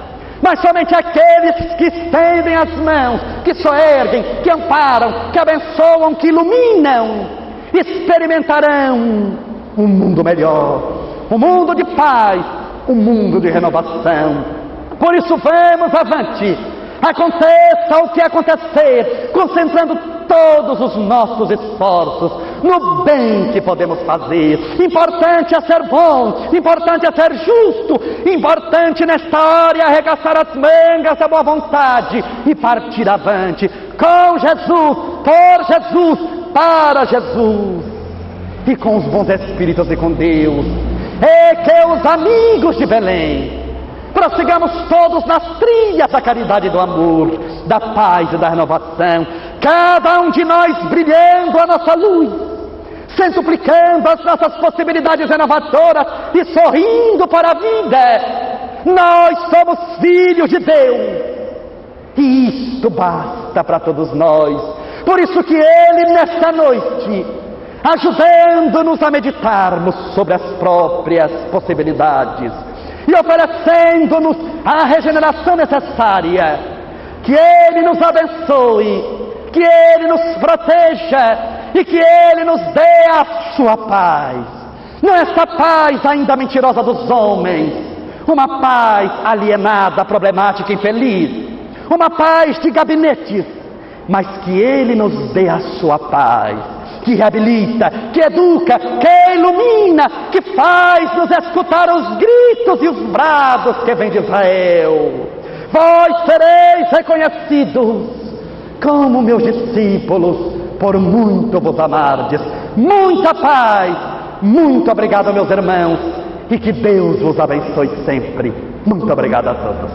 Mas somente aqueles que estendem as mãos, que soerguem, que amparam, que abençoam, que iluminam, experimentarão um mundo melhor, um mundo de paz, um mundo de renovação. Por isso vamos avante, aconteça o que acontecer, concentrando todos os nossos esforços no bem que podemos fazer. Importante é ser bom, importante é ser justo, importante nesta hora é arregaçar as mangas da boa vontade e partir avante, com Jesus, por Jesus, para Jesus, e com os bons espíritos e com Deus, e que os amigos de Belém prossigamos todos nas trilhas da caridade e do amor, da paz e da renovação, cada um de nós brilhando a nossa luz, centuplicando as nossas possibilidades renovadoras e sorrindo para a vida. Nós somos filhos de Deus, e isto basta para todos nós. Por isso que Ele, nesta noite, ajudando-nos a meditarmos sobre as próprias possibilidades e oferecendo-nos a regeneração necessária, que Ele nos abençoe, que Ele nos proteja e que Ele nos dê a sua paz. Não esta paz ainda mentirosa dos homens, uma paz alienada, problemática, infeliz, uma paz de gabinetes, mas que Ele nos dê a sua paz, que reabilita, que educa, que ilumina, que faz-nos escutar os gritos e os brados que vêm de Israel. Vós sereis reconhecidos como meus discípulos, por muito vos amardes. Muita paz, muito obrigado, meus irmãos, e que Deus vos abençoe sempre. Muito obrigado a todos.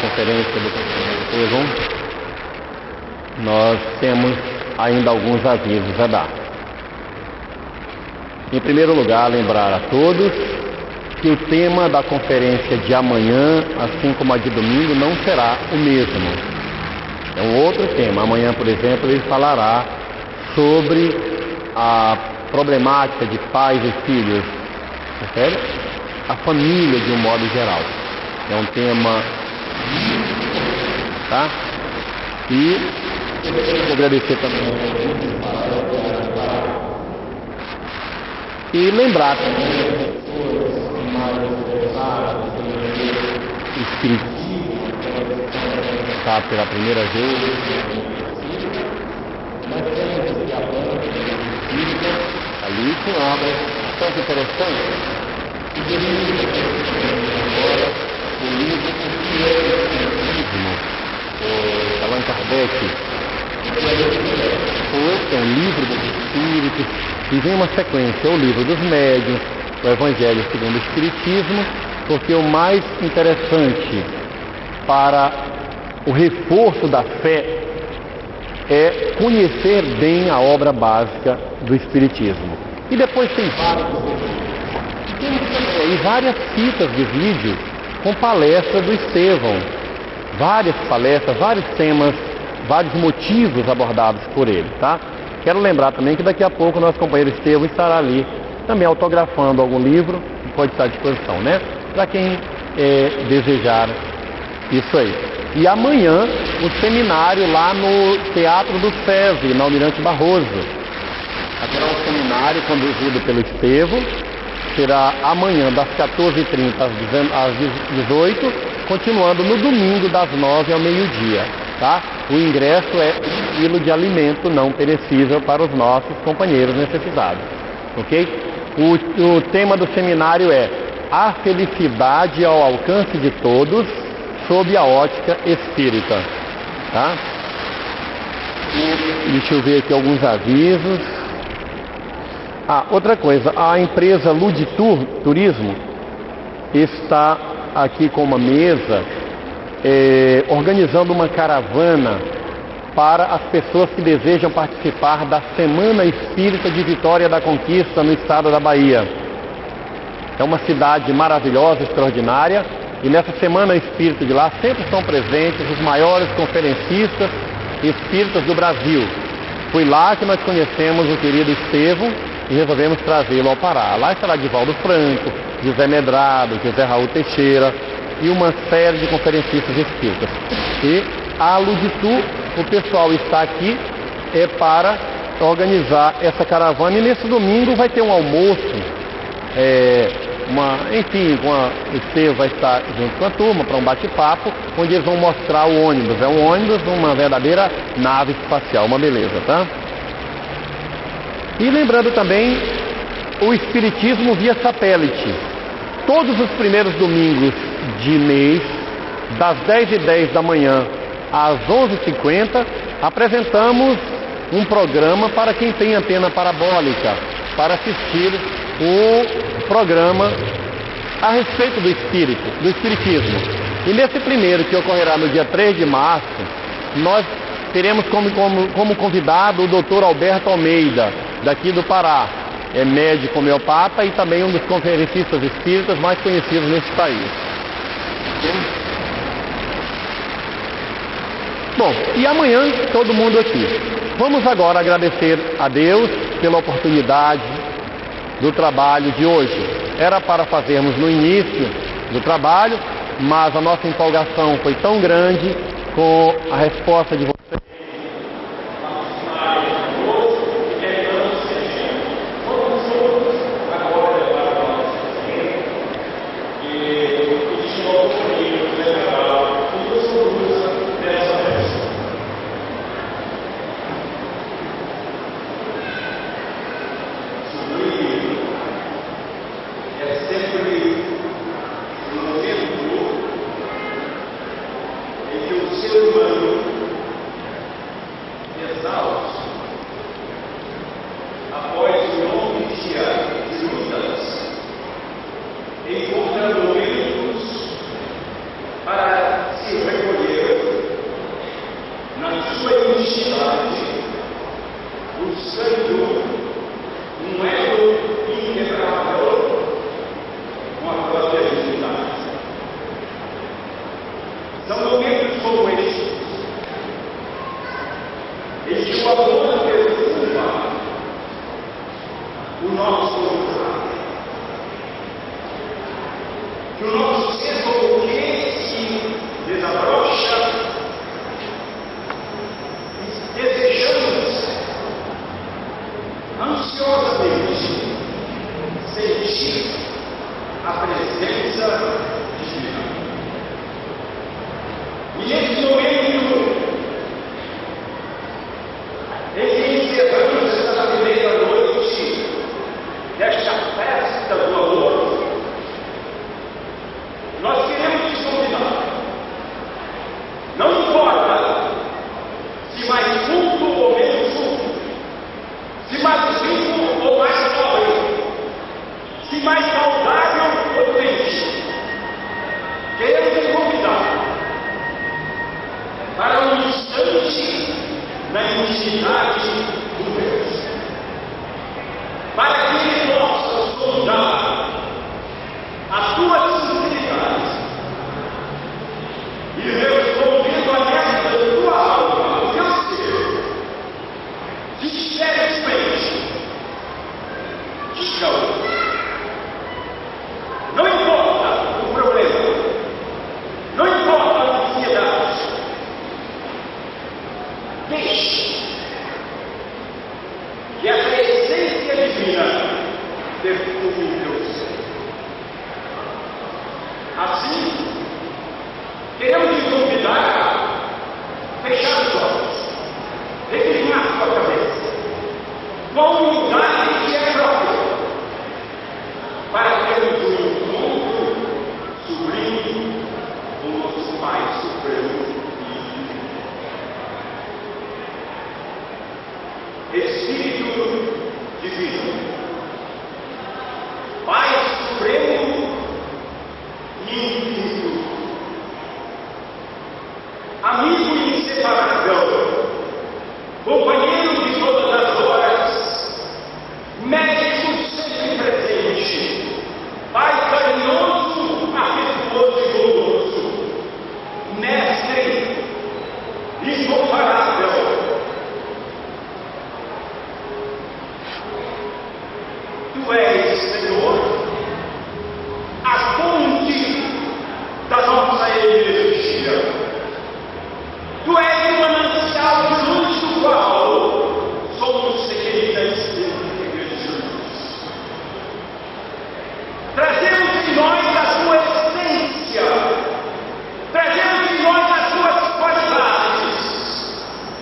Conferência do Estevão, nós temos ainda alguns avisos a dar. Em primeiro lugar, lembrar a todos que o tema da conferência de amanhã, assim como a de domingo, não será o mesmo. É um outro tema. Amanhã, por exemplo, ele falará sobre a problemática de pais e filhos, percebe? A família de um modo geral. É um tema, tá? E vou agradecer também e lembrar também espírito tá pela primeira vez, ali com obras bastante interessantes. O livro o Allan Kardec, é um livro dos espíritos, e vem uma sequência, o livro dos médiuns, o Evangelho segundo o Espiritismo, porque o mais interessante para o reforço da fé é conhecer bem a obra básica do Espiritismo. E depois tem várias fitas de vídeo com palestras do Estevão, várias palestras, vários temas, vários motivos abordados por ele, tá? Quero lembrar também que daqui a pouco o nosso companheiro Estevão estará ali também autografando algum livro, que pode estar à disposição, né? Para quem desejar isso aí. E amanhã o seminário lá no Teatro do SESI, na Almirante Barroso. Haverá um seminário conduzido pelo Estevão, será amanhã das 14h30 às 18h, continuando no domingo das 9h ao meio-dia, tá? O ingresso é um quilo de alimento não perecível para os nossos companheiros necessitados, ok? O tema do seminário é A Felicidade ao Alcance de Todos, sob a ótica espírita, tá? Deixa eu ver aqui alguns avisos. Outra coisa, a empresa Luditur Turismo está aqui com uma mesa organizando uma caravana para as pessoas que desejam participar da Semana Espírita de Vitória da Conquista no estado da Bahia. É uma cidade maravilhosa, extraordinária, e nessa Semana Espírita de lá sempre estão presentes os maiores conferencistas espíritas do Brasil. Foi lá que nós conhecemos o querido Estevão e resolvemos trazê-lo ao Pará. Lá estará Divaldo Franco, José Medrado, José Raul Teixeira e uma série de conferencistas espíritas. E a Luditur, o pessoal está aqui para organizar essa caravana, e nesse domingo vai ter um almoço, o Estevão vai estar junto com a turma para um bate-papo, onde eles vão mostrar o ônibus. É um ônibus, uma verdadeira nave espacial, uma beleza, tá? E lembrando também o Espiritismo via satélite. Todos os primeiros domingos de mês, das 10h10 da manhã às 11h50, apresentamos um programa para quem tem antena parabólica, para assistir o programa a respeito do Espiritismo. E nesse primeiro, que ocorrerá no dia 3 de março, nós teremos como convidado o Dr. Alberto Almeida, daqui do Pará. É médico homeopata e também um dos conferencistas espíritas mais conhecidos nesse país. Bom, e amanhã todo mundo aqui. Vamos agora agradecer a Deus pela oportunidade do trabalho de hoje. Era para fazermos no início do trabalho, mas a nossa empolgação foi tão grande com a resposta de vocês.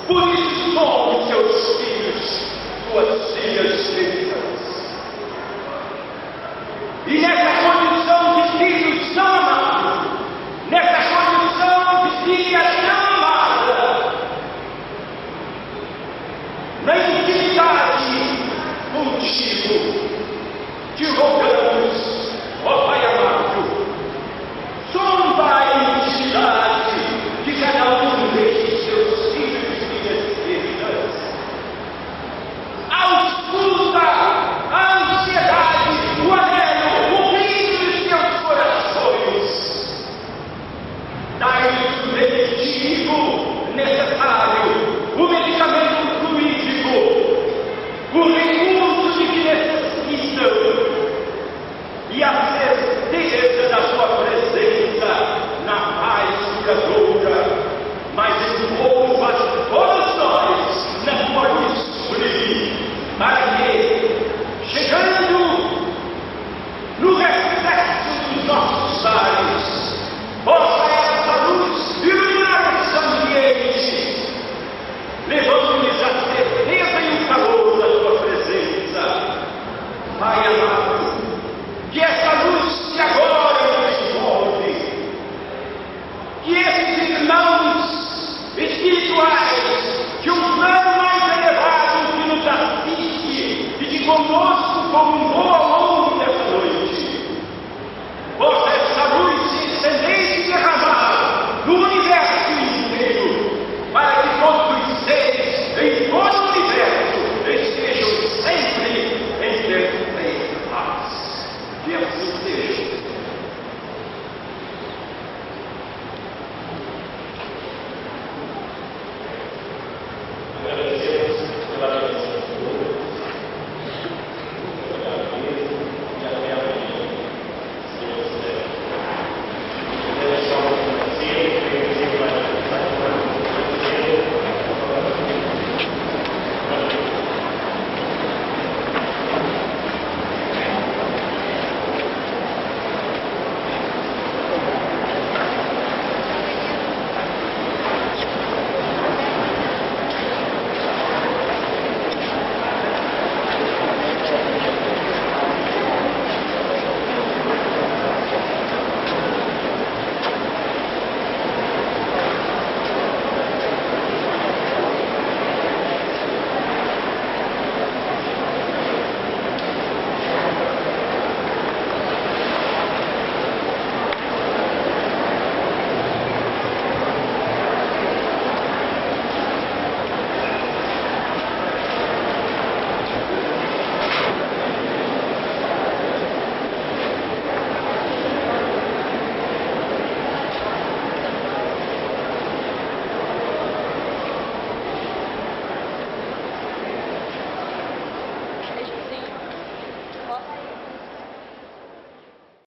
Por isso somos seus filhos, suas filhas, somos